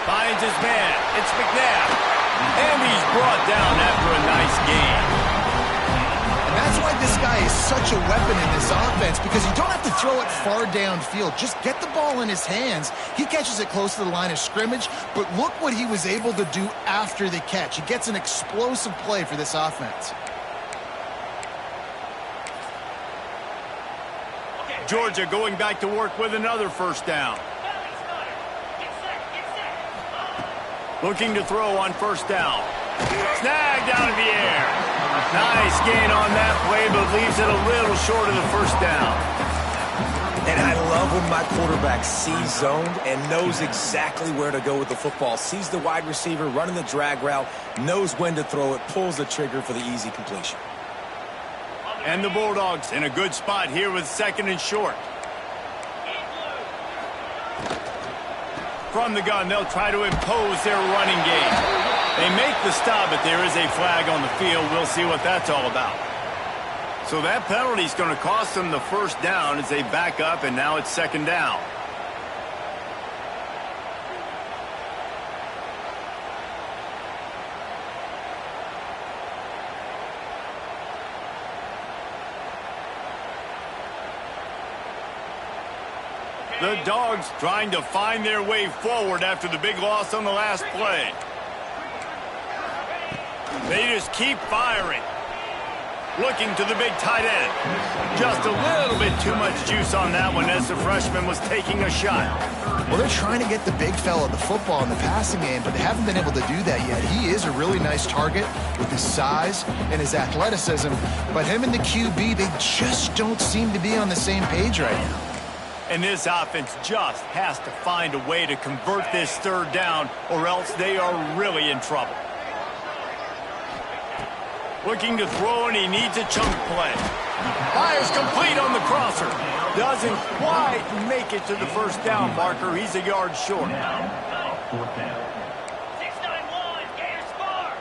Finds his man. It's McNabb. And he's brought down after a nice gain. And that's why this guy is such a weapon in this offense, because you don't have to throw it far downfield. Just get the ball in his hands. He catches it close to the line of scrimmage, but look what he was able to do after the catch. He gets an explosive play for this offense. Georgia going back to work with another first down. Looking to throw on first down. Snagged out of the air. Nice gain on that play, but leaves it a little short of the first down. And I love when my quarterback sees zoned and knows exactly where to go with the football. Sees the wide receiver running the drag route, knows when to throw it, pulls the trigger for the easy completion. And the Bulldogs in a good spot here with second and short. From the gun, they'll try to impose their running game. They make the stop, but there is a flag on the field. We'll see what that's all about. So that penalty is going to cost them the first down as they back up, and now it's second down. The Dogs trying to find their way forward after the big loss on the last play. They just keep firing. Looking to the big tight end. Just a little bit too much juice on that one as the freshman was taking a shot. Well, they're trying to get the big fella the football in the passing game, but they haven't been able to do that yet. He is a really nice target with his size and his athleticism, but him and the QB, they just don't seem to be on the same page right now. And this offense just has to find a way to convert this third down, or else they are really in trouble. Looking to throw, and he needs a chunk play. Fires complete on the crosser. Doesn't quite make it to the first down marker. He's a yard short. Fourth down. 691, Gators score.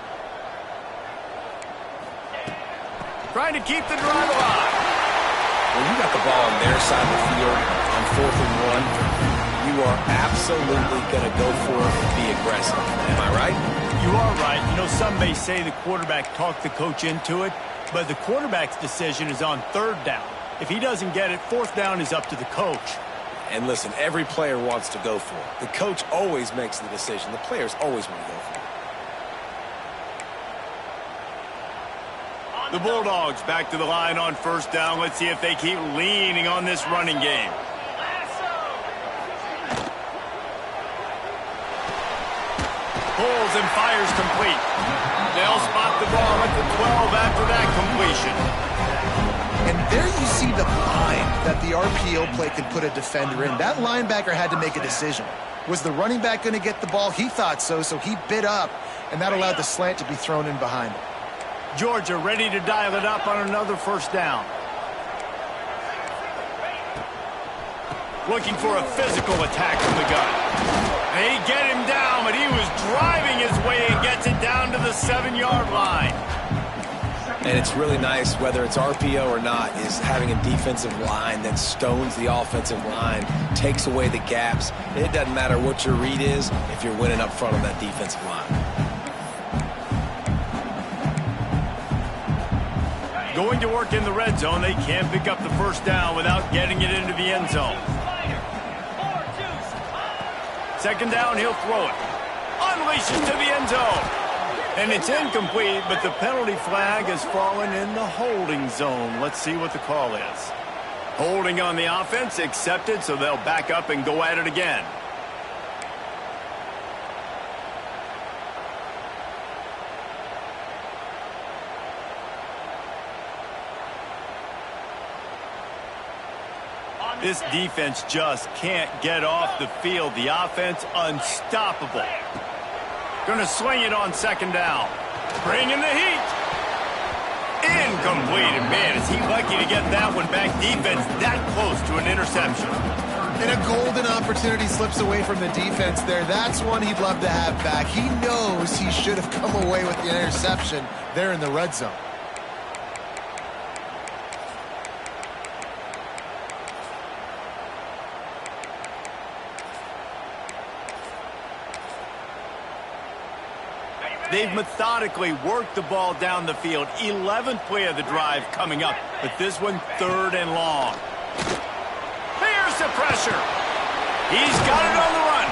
Trying to keep the drive alive. When you got the ball on their side of the field on 4th and 1, you are absolutely going to go for it and be aggressive. Am I right? You are right. You know, some may say the quarterback talked the coach into it, but the quarterback's decision is on 3rd down. If he doesn't get it, 4th down is up to the coach. And listen, every player wants to go for it. The coach always makes the decision. The players always want to go for it. The Bulldogs back to the line on 1st down. Let's see if they keep leaning on this running game. Pulls and fires complete. They'll spot the ball at the 12 after that completion. And there you see the bind that the RPO play can put a defender in. That linebacker had to make a decision. Was the running back going to get the ball? He thought so, so he bit up, and that allowed the slant to be thrown in behind him. Georgia ready to dial it up on another 1st down. Looking for a physical attack from the gun. They get him down, but he was driving his way and gets it down to the 7-yard line. And it's really nice, whether it's RPO or not, is having a defensive line that stones the offensive line, takes away the gaps. It doesn't matter what your read is if you're winning up front on that defensive line. Going to work in the red zone, they can't pick up the 1st down without getting it into the end zone. 2nd down, he'll throw it. Unleashes to the end zone. And it's incomplete, but the penalty flag has fallen in the holding zone. Let's see what the call is. Holding on the offense, accepted, so they'll back up and go at it again. This defense just can't get off the field. The offense unstoppable. Gonna swing it on 2nd down. Bringing the heat. Incomplete. And man, is he lucky to get that one back. Defense that close to an interception. And a golden opportunity slips away from the defense there. That's one he'd love to have back. He knows he should have come away with the interception there in the red zone. They've methodically worked the ball down the field. 11th play of the drive coming up, but this one 3rd and long. Here's the pressure. He's got it on the run.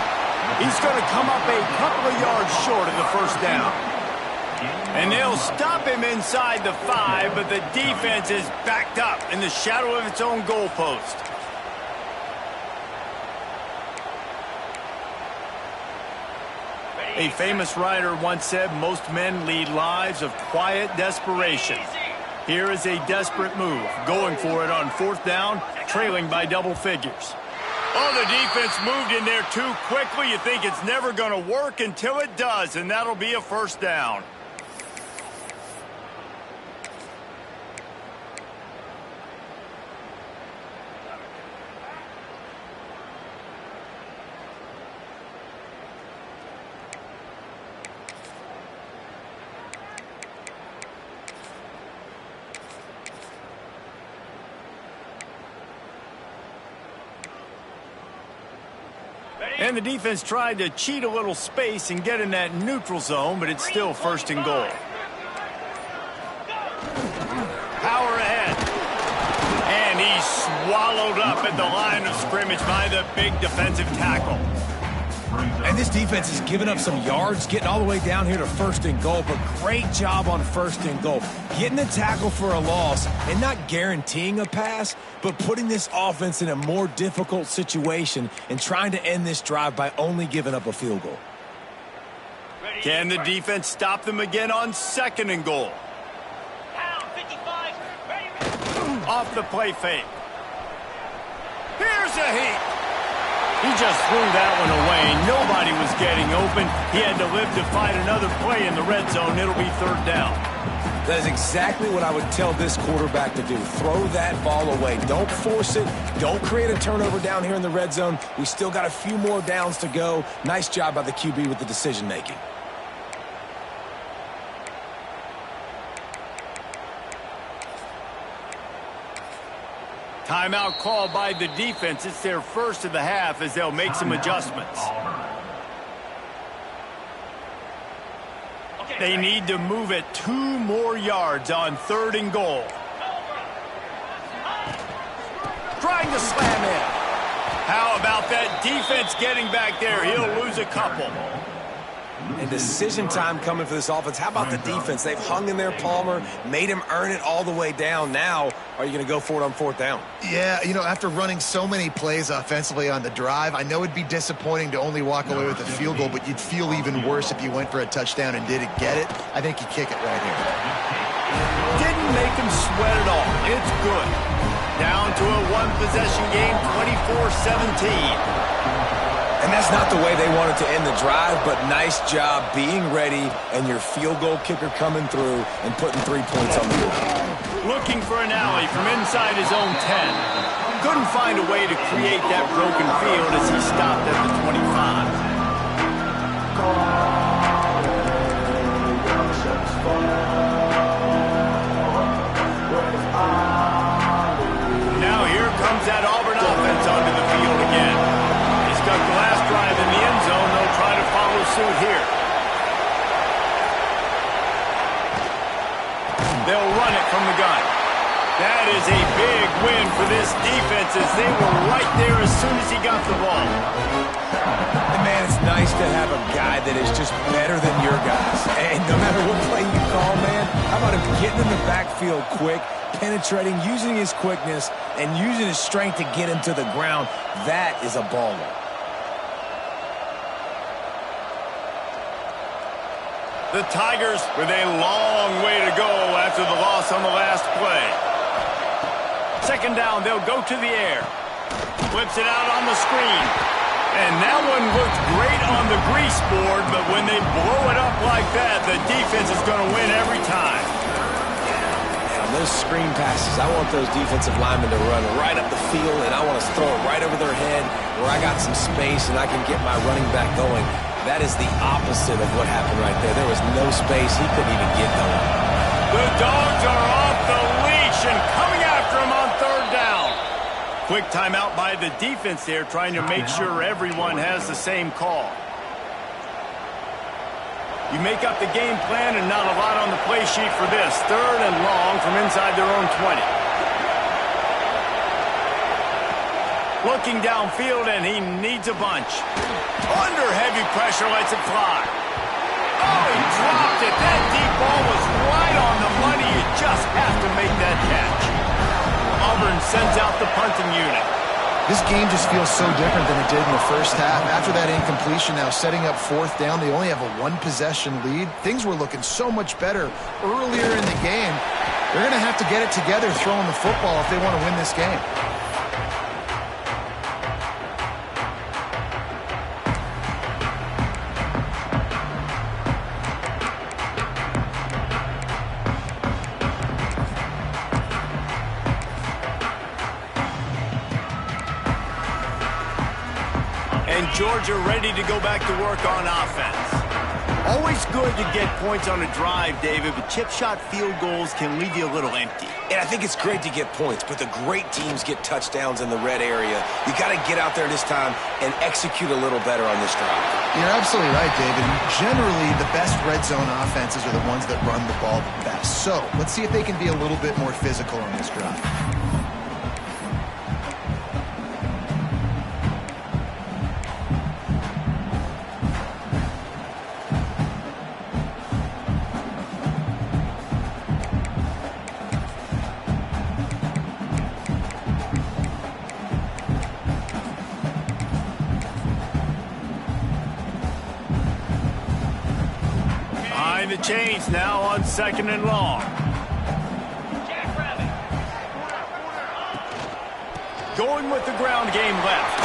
He's going to come up a couple of yards short of the 1st down. And they'll stop him inside the 5, but the defense is backed up in the shadow of its own goalpost. A famous writer once said, most men lead lives of quiet desperation. Here is a desperate move, going for it on 4th down, trailing by double figures. Oh, the defense moved in there too quickly. You think it's never going to work until it does, and that'll be a 1st down. And the defense tried to cheat a little space and get in that neutral zone, but it's still 1st and goal. Power ahead. And he's swallowed up at the line of scrimmage by the big defensive tackle. And this defense has given up some yards getting all the way down here to 1st and goal, but great job on 1st and goal. Getting the tackle for a loss and not guaranteeing a pass, but putting this offense in a more difficult situation and trying to end this drive by only giving up a field goal. Can the defense stop them again on 2nd and goal? Pound 55. Ready. Off the play fake. Here's a heat. He just threw that one away. Nobody was getting open. He had to live to fight another play in the red zone. It'll be 3rd down. That is exactly what I would tell this quarterback to do. Throw that ball away. Don't force it. Don't create a turnover down here in the red zone. We still got a few more downs to go. Nice job by the QB with the decision making. Timeout called by the defense. It's their first of the half as they'll make some adjustments. They need to move it 2 more yards on 3rd and goal. Trying to slam in. How about that defense getting back there? He'll lose a couple. And decision time coming for this offense. How about the defense? They've hung in there, Palmer, made him earn it all the way down. Now, are you going to go for it on 4th down? Yeah, you know, after running so many plays offensively on the drive, I know it'd be disappointing to only walk away with a field goal, but you'd feel even worse if you went for a touchdown and didn't get it. I think you kick it right here. Didn't make him sweat at all. It's good. Down to a 1-possession game, 24-17. And that's not the way they wanted to end the drive, but nice job being ready and your field goal kicker coming through and putting 3 points on the board. Looking for an alley from inside his own 10. Couldn't find a way to create that broken field as he stopped at the 25. Now here comes that Auburn offense onto the field again. He's got the last drive in the end zone. They'll try to follow suit here. They'll run it from the gun. That is a big win for this defense as they were right there as soon as he got the ball. And man, it's nice to have a guy that is just better than your guys. And no matter what play you call, man, how about him getting in the backfield quick, penetrating, using his quickness, and using his strength to get him to the ground. That is a baller. The Tigers with a long way to go after the loss on the last play. 2nd down, they'll go to the air. Flips it out on the screen. And that one looked great on the grease board, but when they blow it up like that, the defense is going to win every time. And on those screen passes, I want those defensive linemen to run right up the field, and I want to throw it right over their head where I got some space and I can get my running back going. That is the opposite of what happened right there. There was no space. He couldn't even get going. The Dogs are off the leash and coming after him on 3rd down. Quick timeout by the defense there, trying to make sure everyone has the same call. You make up the game plan and not a lot on the play sheet for this. 3rd and long from inside their own 20. Looking downfield, and he needs a bunch. Under heavy pressure, lets it fly. Oh, he dropped it. That deep ball was right on the money. You just have to make that catch. Auburn sends out the punting unit. This game just feels so different than it did in the first half. After that incompletion, now setting up 4th down, they only have a 1-possession lead. Things were looking so much better earlier in the game. They're going to have to get it together throwing the football if they want to win this game. And Georgia ready to go back to work on offense. Always good to get points on a drive, David, but chip shot field goals can leave you a little empty. And I think it's great to get points, but the great teams get touchdowns in the red area. You got to get out there this time and execute a little better on this drive. You're absolutely right, David. Generally, the best red zone offenses are the ones that run the ball the best. So let's see if they can be a little bit more physical on this drive. chains now on 2nd and long. Jackrabbit. Going with the ground game left.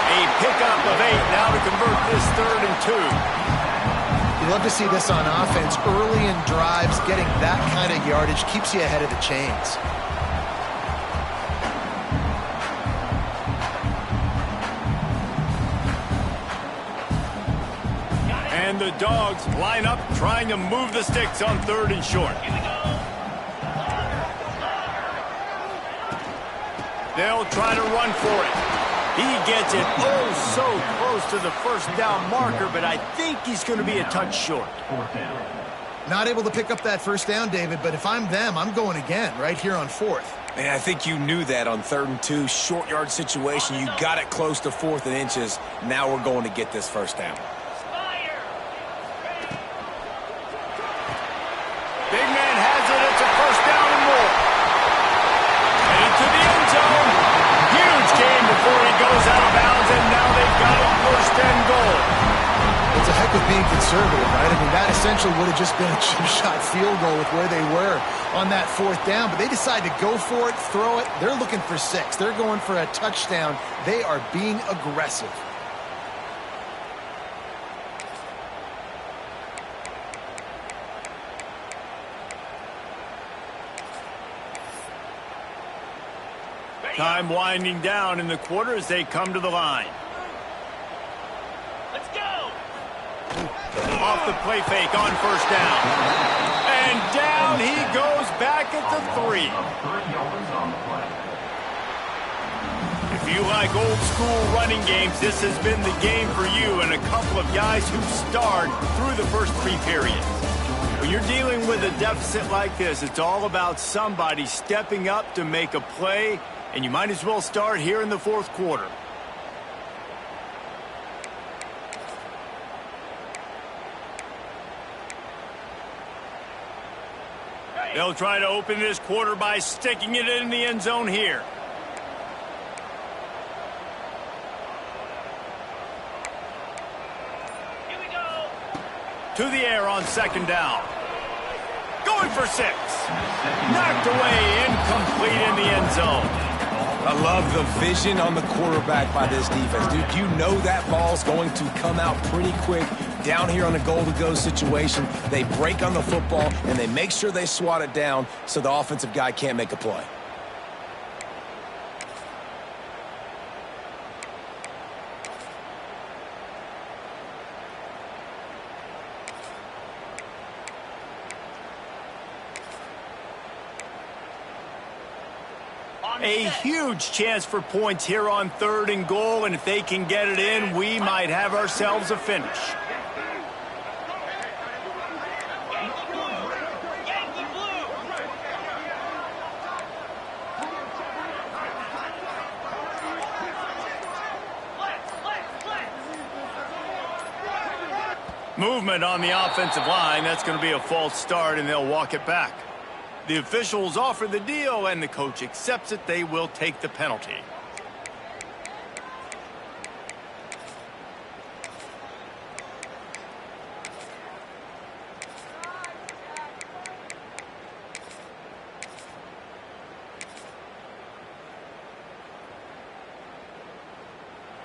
A pickup of 8 now to convert this 3rd and 2. You love to see this on offense. Early in drives, getting that kind of yardage keeps you ahead of the chains. And the Dogs line up trying to move the sticks on 3rd and short. Here we go. They'll try to run for it. He gets it oh so close to the 1st down marker, but I think he's going to be a touch short. 4th down. Not able to pick up that 1st down, David, but if I'm them, I'm going again right here on 4th. Man, I think you knew that on 3rd and 2, short yard situation. You got it close to 4th and inches. Now we're going to get this 1st down. Fire. Big man has it. It's a 1st down and more. Headed to the end zone. Huge game before he goes out of bounds, and now they've got a 1st and goal. It's a heck of being conservative, right? I mean, that essentially would have just been a chip shot field goal with where they were on that 4th down, but they decide to go for it, throw it. They're looking for 6. They're going for a touchdown. They are being aggressive. Time winding down in the quarter as they come to the line. Let's go. Off the play fake on 1st down. And down he goes back at the 3. 3 yards on the play. If you like old school running games, this has been the game for you and a couple of guys who starred through the first 3 periods. When you're dealing with a deficit like this, it's all about somebody stepping up to make a play, and you might as well start here in the 4th quarter. They'll try to open this quarter by sticking it in the end zone here. Here we go. To the air on 2nd down. Going for 6. Knocked away, incomplete in the end zone. I love the vision on the quarterback by this defense. Dude, you know that ball's going to come out pretty quick. Down here on a goal-to-go situation, they break on the football, and they make sure they swat it down so the offensive guy can't make a play. A huge chance for points here on 3rd and goal, and if they can get it in, we might have ourselves a finish. Yankee blue. Flex. Movement on the offensive line. That's going to be a false start, and they'll walk it back. The officials offer the deal, and the coach accepts it. They will take the penalty.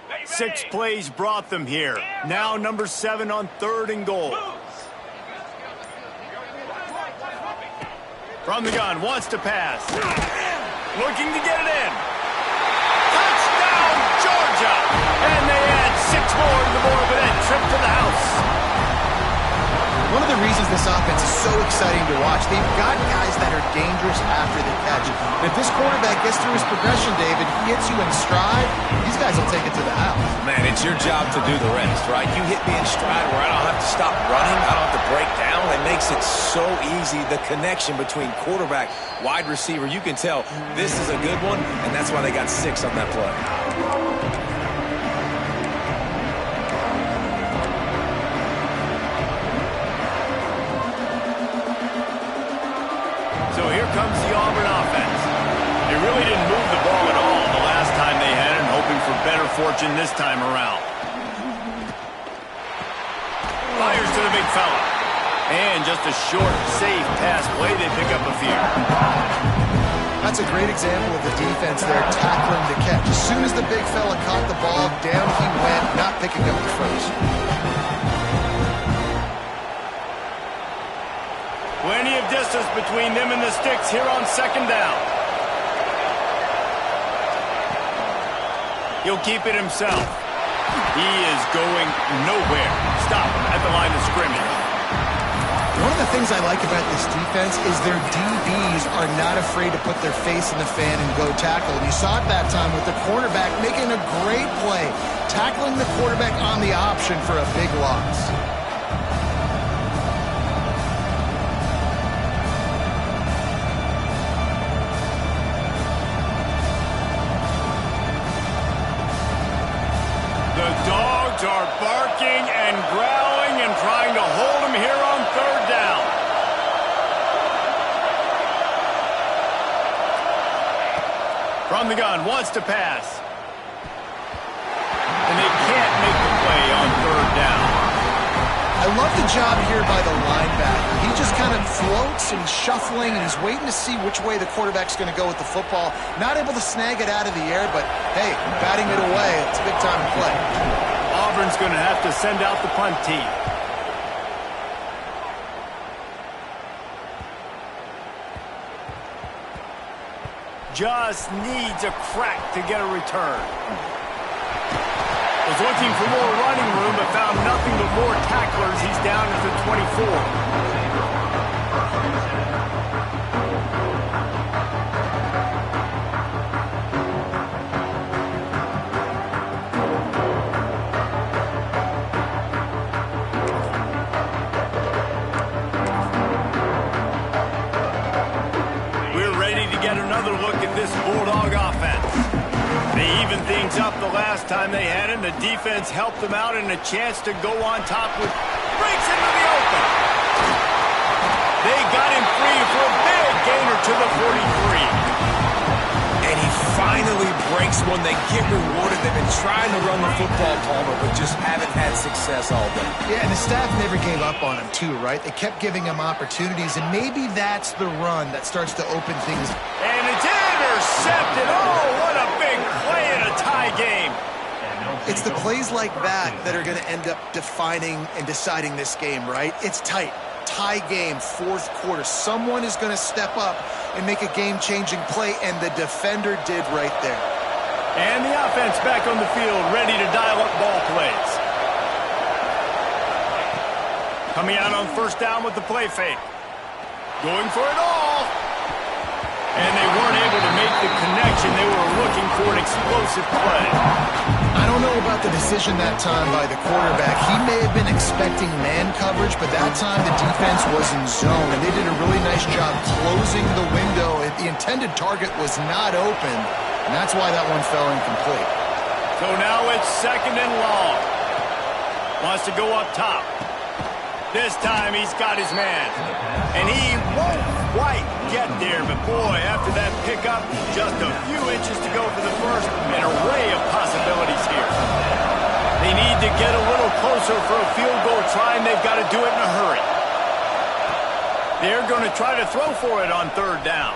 Ready. 6 plays brought them here. Now number 7 on 3rd and goal. From the gun, wants to pass. Looking to get it in. Touchdown, Georgia! And they add 6 more to the board with that trip to the house. One of the reasons this offense is so exciting to watch, they've got guys that are dangerous after the catch. And if this quarterback gets through his progression, David, he hits you in stride, these guys will take it to the house. Man, it's your job to do the rest, right? You hit me in stride where I don't have to stop running, I don't have to break down. It makes it so easy, the connection between quarterback, wide receiver. You can tell this is a good one, and that's why they got 6 on that play. So here comes the Auburn offense. They really didn't move the ball at all the last time they had it, hoping for better fortune this time around. Fires to the big fella. And just a short, safe pass play, they pick up a few. That's a great example of the defense there tackling the catch. As soon as the big fella caught the ball, down he went, not picking up the first. Plenty of distance between them and the sticks here on second down. He'll keep it himself. He is going nowhere. Stop him at the line of scrimmage. One of the things I like about this defense is their DBs are not afraid to put their face in the fan and go tackle. And you saw it that time with the cornerback making a great play, tackling the quarterback on the option for a big loss. The dogs are barking and growling and trying to hold him here on third down. From the gun, wants to pass. And they can't make the play on third down. I love the job here by the linebacker. He just kind of floats and he's shuffling and he's waiting to see which way the quarterback's going to go with the football. Not able to snag it out of the air, but hey, batting it away, it's a good time to play. Auburn's going to have to send out the punt team. Just needs a crack to get a return. Was looking for more running room, but found nothing but more tacklers. He's down to the 24. Another look at this Bulldog offense. They evened things up the last time they had him. The defense helped them out and a chance to go on top with breaks into the open. They got him free for a big gainer to the 43. And he finally breaks one. They get rewarded. They've been trying to run the football, Palmer, but just haven't had success all day. Yeah, and the staff never gave up on him, too, right? They kept giving him opportunities, and maybe that's the run that starts to open things. And it's intercepted. Oh, what a big play in a tie game. It's the plays like that that are going to end up defining and deciding this game, right? It's tight. Tie game, fourth quarter. Someone is going to step up and make a game-changing play, and the defender did right there. And the offense back on the field, ready to dial up ball plays. Coming out on first down with the play fake. Going for it all. And they weren't able to make the connection. They were looking for an explosive play. I don't know about the decision that time by the quarterback. He may have been expecting man coverage, but that time the defense was in zone, and they did a really nice job closing the window. The intended target was not open, and that's why that one fell incomplete. So now it's second and long. Wants to go up top. This time he's got his man. And he won't quite get there, but boy, after that pickup, just a few inches to go for the first. An array of possibilities here. They need to get a little closer for a field goal try, and they've got to do it in a hurry. They're going to try to throw for it on third down.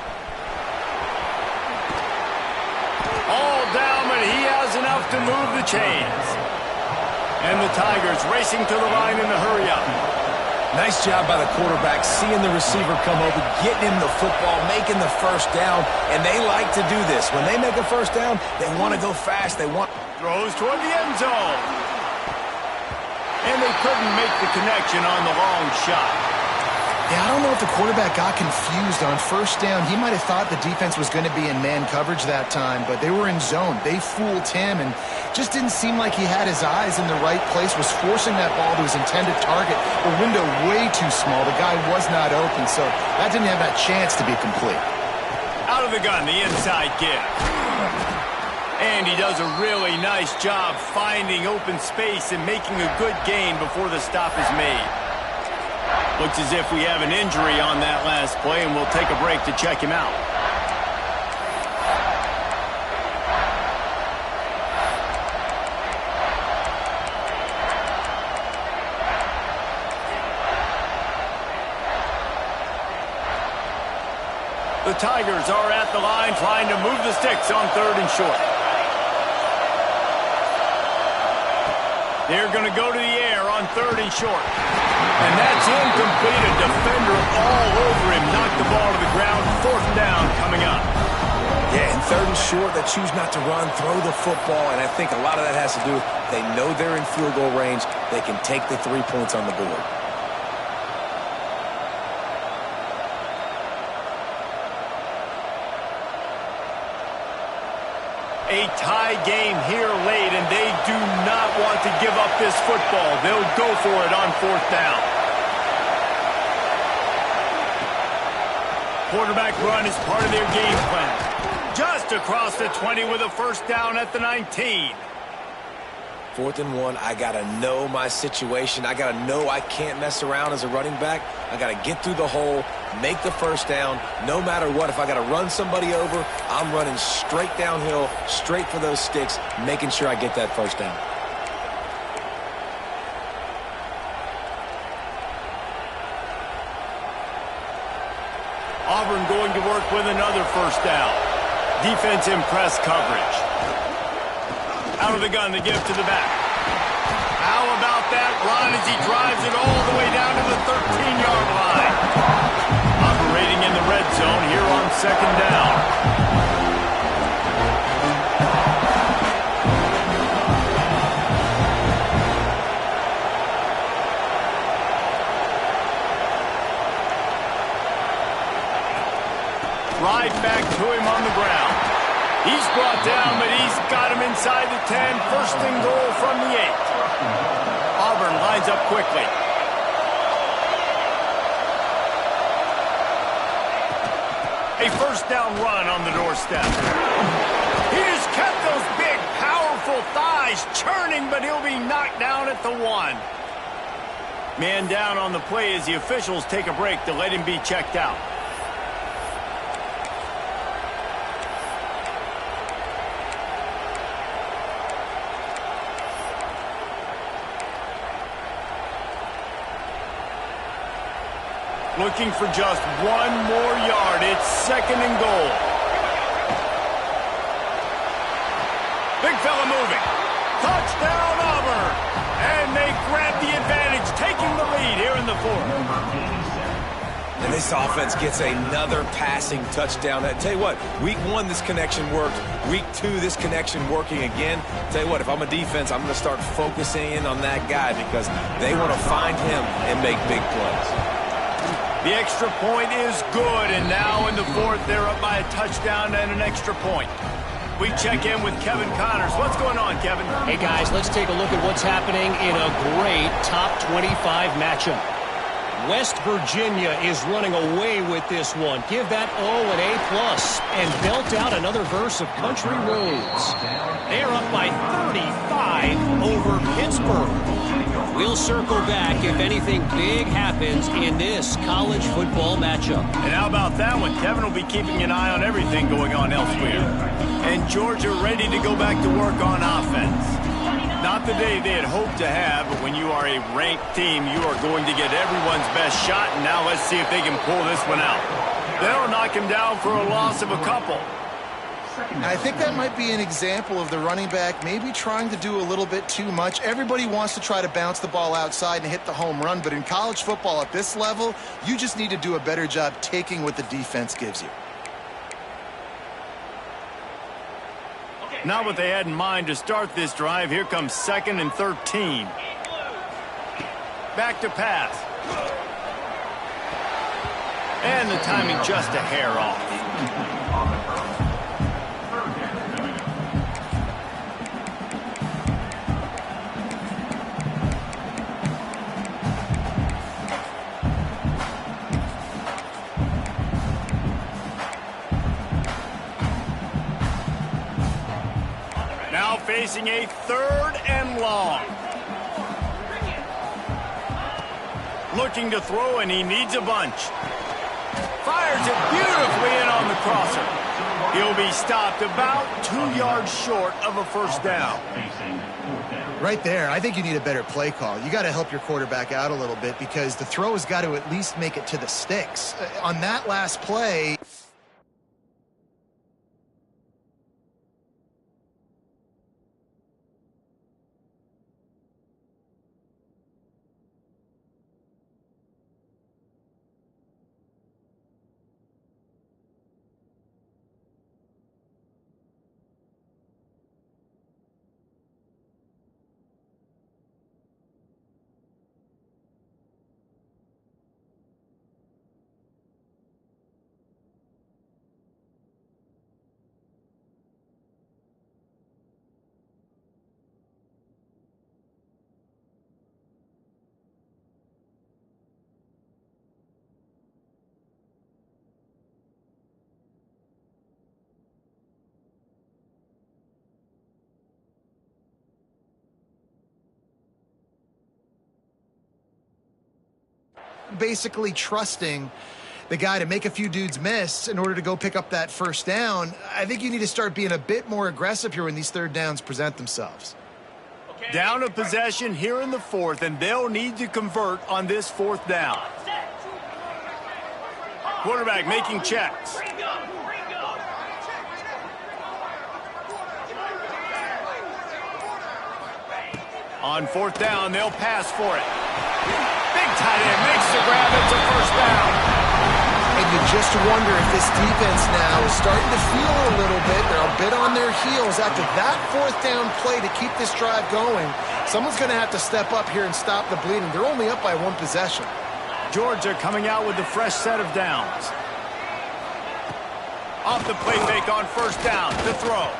All down, but he has enough to move the chains. And the Tigers racing to the line in the hurry-up. Nice job by the quarterback, seeing the receiver come over, getting him the football, making the first down, and they like to do this. When they make a first down, they want to go fast. They want... Throws toward the end zone. And they couldn't make the connection on the long shot. Yeah, I don't know if the quarterback got confused on first down. He might have thought the defense was going to be in man coverage that time, but they were in zone. They fooled him and just didn't seem like he had his eyes in the right place, was forcing that ball to his intended target. The window way too small. The guy was not open, so that didn't have that chance to be complete. Out of the gun, the inside give. And he does a really nice job finding open space and making a good gain before the stop is made. Looks as if we have an injury on that last play, and we'll take a break to check him out. The Tigers are at the line trying to move the sticks on 3rd and short. They're going to go to the air on 3rd and short. And that's incomplete. A defender all over him. Knocked the ball to the ground. 4th down coming up. Yeah, and 3rd and short, they choose not to run, throw the football, and I think a lot of that has to do with they know they're in field goal range. They can take the 3 points on the board. A tie game here late, and they do not want to give up this football. They'll go for it on 4th down. Quarterback run is part of their game plan. Just across the 20 with a 1st down at the 19. 4th and 1, I got to know my situation. I got to know I can't mess around as a running back. I got to get through the hole, make the 1st down. No matter what, if I got to run somebody over, I'm running straight downhill, straight for those sticks, making sure I get that 1st down. Auburn going to work with another 1st down. Defense in press coverage. Out of the gun to give to the back. How about that run as he drives it all the way down to the 13-yard line? Operating in the red zone here on 2nd down. Right back to him on the ground. He's brought down, but he's got him inside the 10. 1st and goal from the 8. Auburn lines up quickly. A 1st down run on the doorstep. He just kept those big, powerful thighs churning, but he'll be knocked down at the 1. Man down on the play as the officials take a break to let him be checked out. Looking for just 1 more yard. It's 2nd and goal. Big fella moving. Touchdown, Auburn. And they grab the advantage, taking the lead here in the 4th. And this offense gets another passing touchdown. I tell you what, week 1, this connection worked. Week 2, this connection working again. Tell you what, if I'm a defense, I'm going to start focusing in on that guy because they want to find him and make big plays. The extra point is good, and now in the 4th, they're up by a touchdown and an extra point. We check in with Kevin Connors. What's going on, Kevin? Hey, guys, let's take a look at what's happening in a great top 25 matchup. West Virginia is running away with this one. Give that O an A+, and belt out another verse of Country Roads. They're up by 35 over Pittsburgh. We'll circle back if anything big happens in this college football matchup. And how about that one? Kevin will be keeping an eye on everything going on elsewhere. And Georgia ready to go back to work on offense. Not the day they had hoped to have, but when you are a ranked team, you are going to get everyone's best shot. And now let's see if they can pull this one out. They'll knock him down for a loss of a couple. And I think that might be an example of the running back maybe trying to do a little bit too much. Everybody wants to try to bounce the ball outside and hit the home run, but in college football at this level, you just need to do a better job taking what the defense gives you. Not what they had in mind to start this drive. Here comes 2nd and 13. Back to pass. And the timing just a hair off. Now facing a 3rd and long. Looking to throw, and he needs a bunch. Fires it beautifully in on the crosser. He'll be stopped about 2 yards short of a 1st down. Right there, I think you need a better play call. You got to help your quarterback out a little bit because the throw has got to at least make it to the sticks. On that last play, basically trusting the guy to make a few dudes miss in order to go pick up that first down. I think you need to start being a bit more aggressive here when these third downs present themselves. Down a possession here in the fourth, and they'll need to convert on this fourth down. Quarterback making checks. On fourth down, they'll pass for it. Big tight end makes the grab. It's a first down. And you just wonder if this defense now is starting to feel a little bit. They're a bit on their heels after that fourth down play to keep this drive going. Someone's going to have to step up here and stop the bleeding. They're only up by one possession. Georgia coming out with a fresh set of downs. Off the play fake on first down to throw.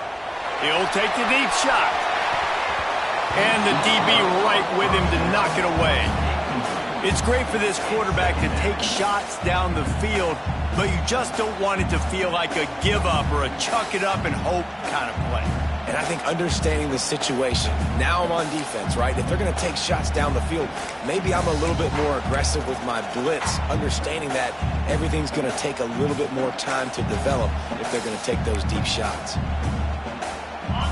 He'll take the deep shot. And the DB right with him to knock it away. It's great for this quarterback to take shots down the field, but you just don't want it to feel like a give up or a chuck it up and hope kind of play. And I think understanding the situation, now I'm on defense, right? If they're going to take shots down the field, maybe I'm a little bit more aggressive with my blitz, understanding that everything's going to take a little bit more time to develop if they're going to take those deep shots.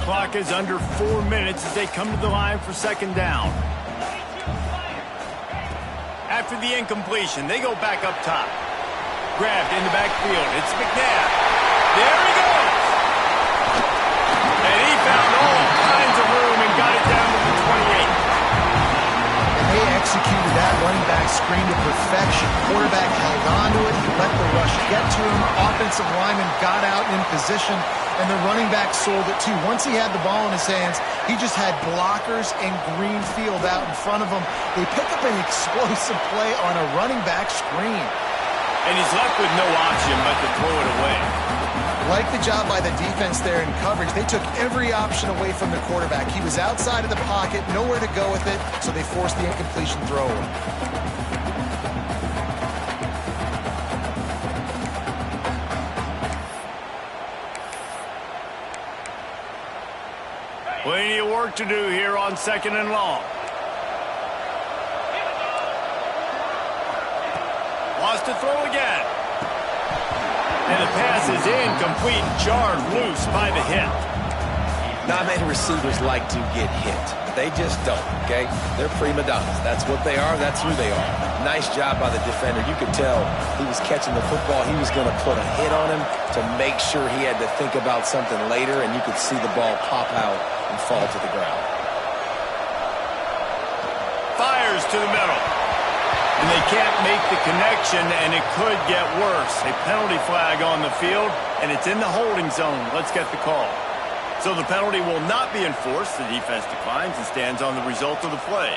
Clock is under 4 minutes as they come to the line for second down. After the incompletion, they go back up top. Grabbed in the backfield. It's McNabb. There he goes. And he found all kinds of room and got it down to the 28. And they executed that running back screen to perfection. Quarterback held on to it. He let the rush get to him. Offensive lineman got out in position. And the running back sold it too. Once he had the ball in his hands, he just had blockers and green field out in front of him. They pick up an explosive play on a running back screen. And he's left with no option but to throw it away. Like the job by the defense there in coverage. They took every option away from the quarterback. He was outside of the pocket, nowhere to go with it, so they forced the incompletion throw away. Plenty of work to do here on second and long. Wants to throw again. And the pass is incomplete, jarred loose by the hit. Not many receivers like to get hit. They just don't, okay? They're prima donnas. That's what they are. That's who they are. Nice job by the defender. You could tell he was catching the football. He was going to put a hit on him to make sure he had to think about something later, and you could see the ball pop out and fall to the ground. Fires to the middle. And they can't make the connection, and it could get worse. A penalty flag on the field, and it's in the holding zone. Let's get the call. So the penalty will not be enforced. The defense declines and stands on the result of the play.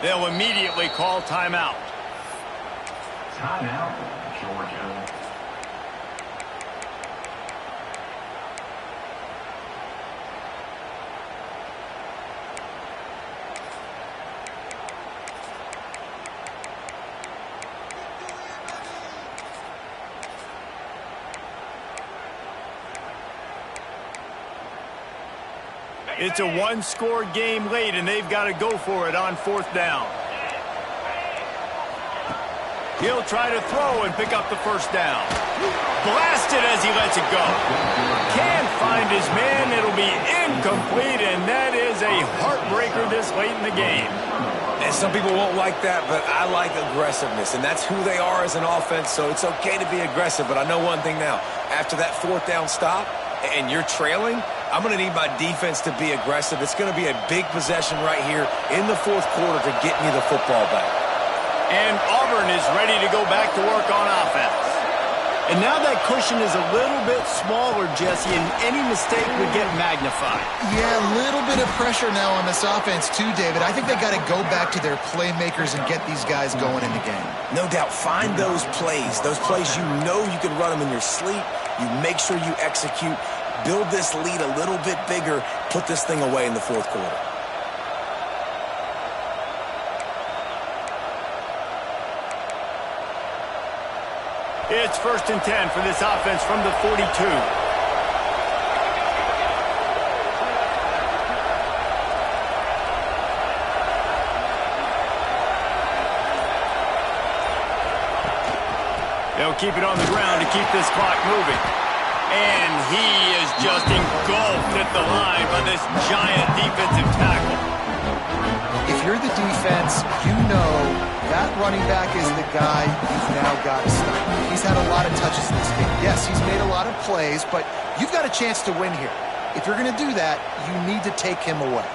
They'll immediately call timeout. Timeout, Georgia. It's a one-score game late, and they've got to go for it on fourth down. He'll try to throw and pick up the first down. Blasted as he lets it go. Can't find his man. It'll be incomplete, and that is a heartbreaker this late in the game. And some people won't like that, but I like aggressiveness, and that's who they are as an offense, so it's okay to be aggressive. But I know one thing now. After that fourth down stop and you're trailing, I'm going to need my defense to be aggressive. It's going to be a big possession right here in the fourth quarter to get me the football back. And Auburn is ready to go back to work on offense. And now that cushion is a little bit smaller, Jesse, and any mistake would get magnified. Yeah, a little bit of pressure now on this offense too, David. I think they got to go back to their playmakers and get these guys going in the game. No doubt. Find those plays you know you can run them in your sleep. You make sure you execute. Build this lead a little bit bigger. Put this thing away in the fourth quarter. It's 1st and 10 for this offense from the 42. They'll keep it on the ground to keep this clock moving. And he is just engulfed at the line by this giant defensive tackle. If you're the defense, you know that running back is the guy you've now got to stop. He's had a lot of touches in this game. Yes, he's made a lot of plays, but you've got a chance to win here. If you're going to do that, you need to take him away.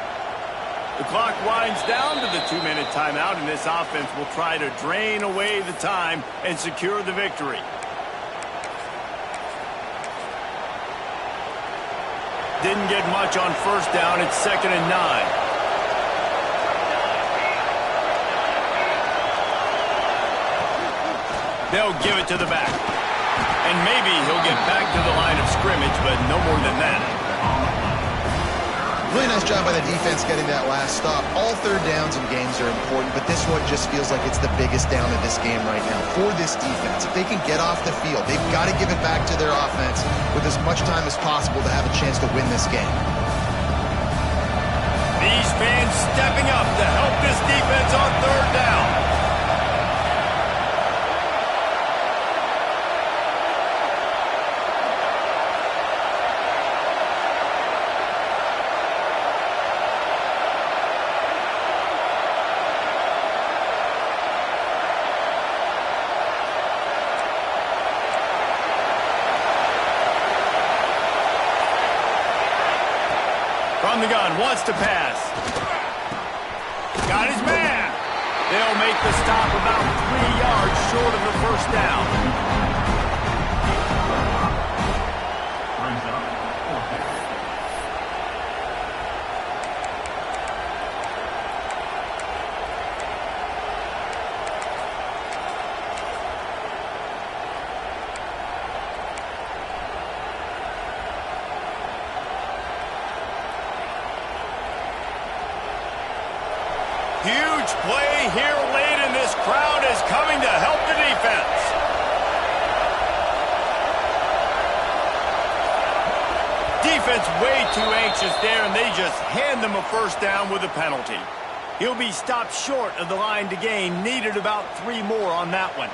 The clock winds down to the 2-minute timeout, and this offense will try to drain away the time and secure the victory. Didn't get much on 1st down. It's 2nd and 9. They'll give it to the back. And maybe he'll get back to the line of scrimmage, but no more than that. Really nice job by the defense getting that last stop. All 3rd downs in games are important, but this one just feels like it's the biggest down of this game right now for this defense. If they can get off the field, they've got to give it back to their offense with as much time as possible to have a chance to win this game. These fans stepping up to help this defense on 3rd down. From the gun, wants to pass. Got his man. They'll make the stop about 3 yards short of the 1st down. Brings up 4th down. Huge play here late, and this crowd is coming to help the defense. Defense way too anxious there, and they just hand them a 1st down with a penalty. He'll be stopped short of the line to gain. Needed about 3 more on that one.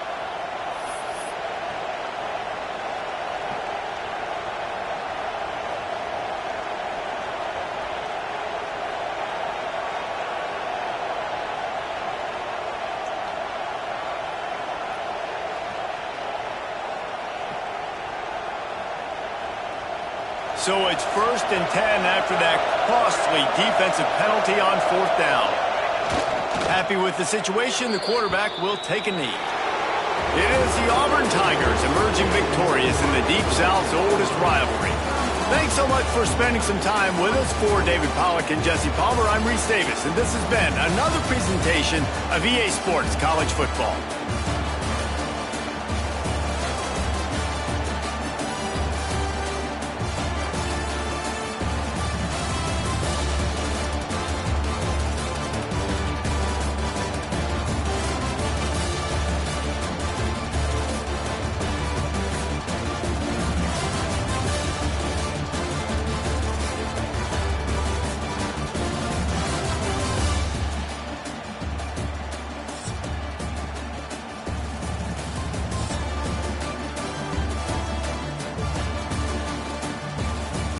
So it's 1st and 10 after that costly defensive penalty on 4th down. Happy with the situation, the quarterback will take a knee. It is the Auburn Tigers emerging victorious in the Deep South's oldest rivalry. Thanks so much for spending some time with us. For David Pollack and Jesse Palmer, I'm Reese Davis, and this has been another presentation of EA Sports College Football.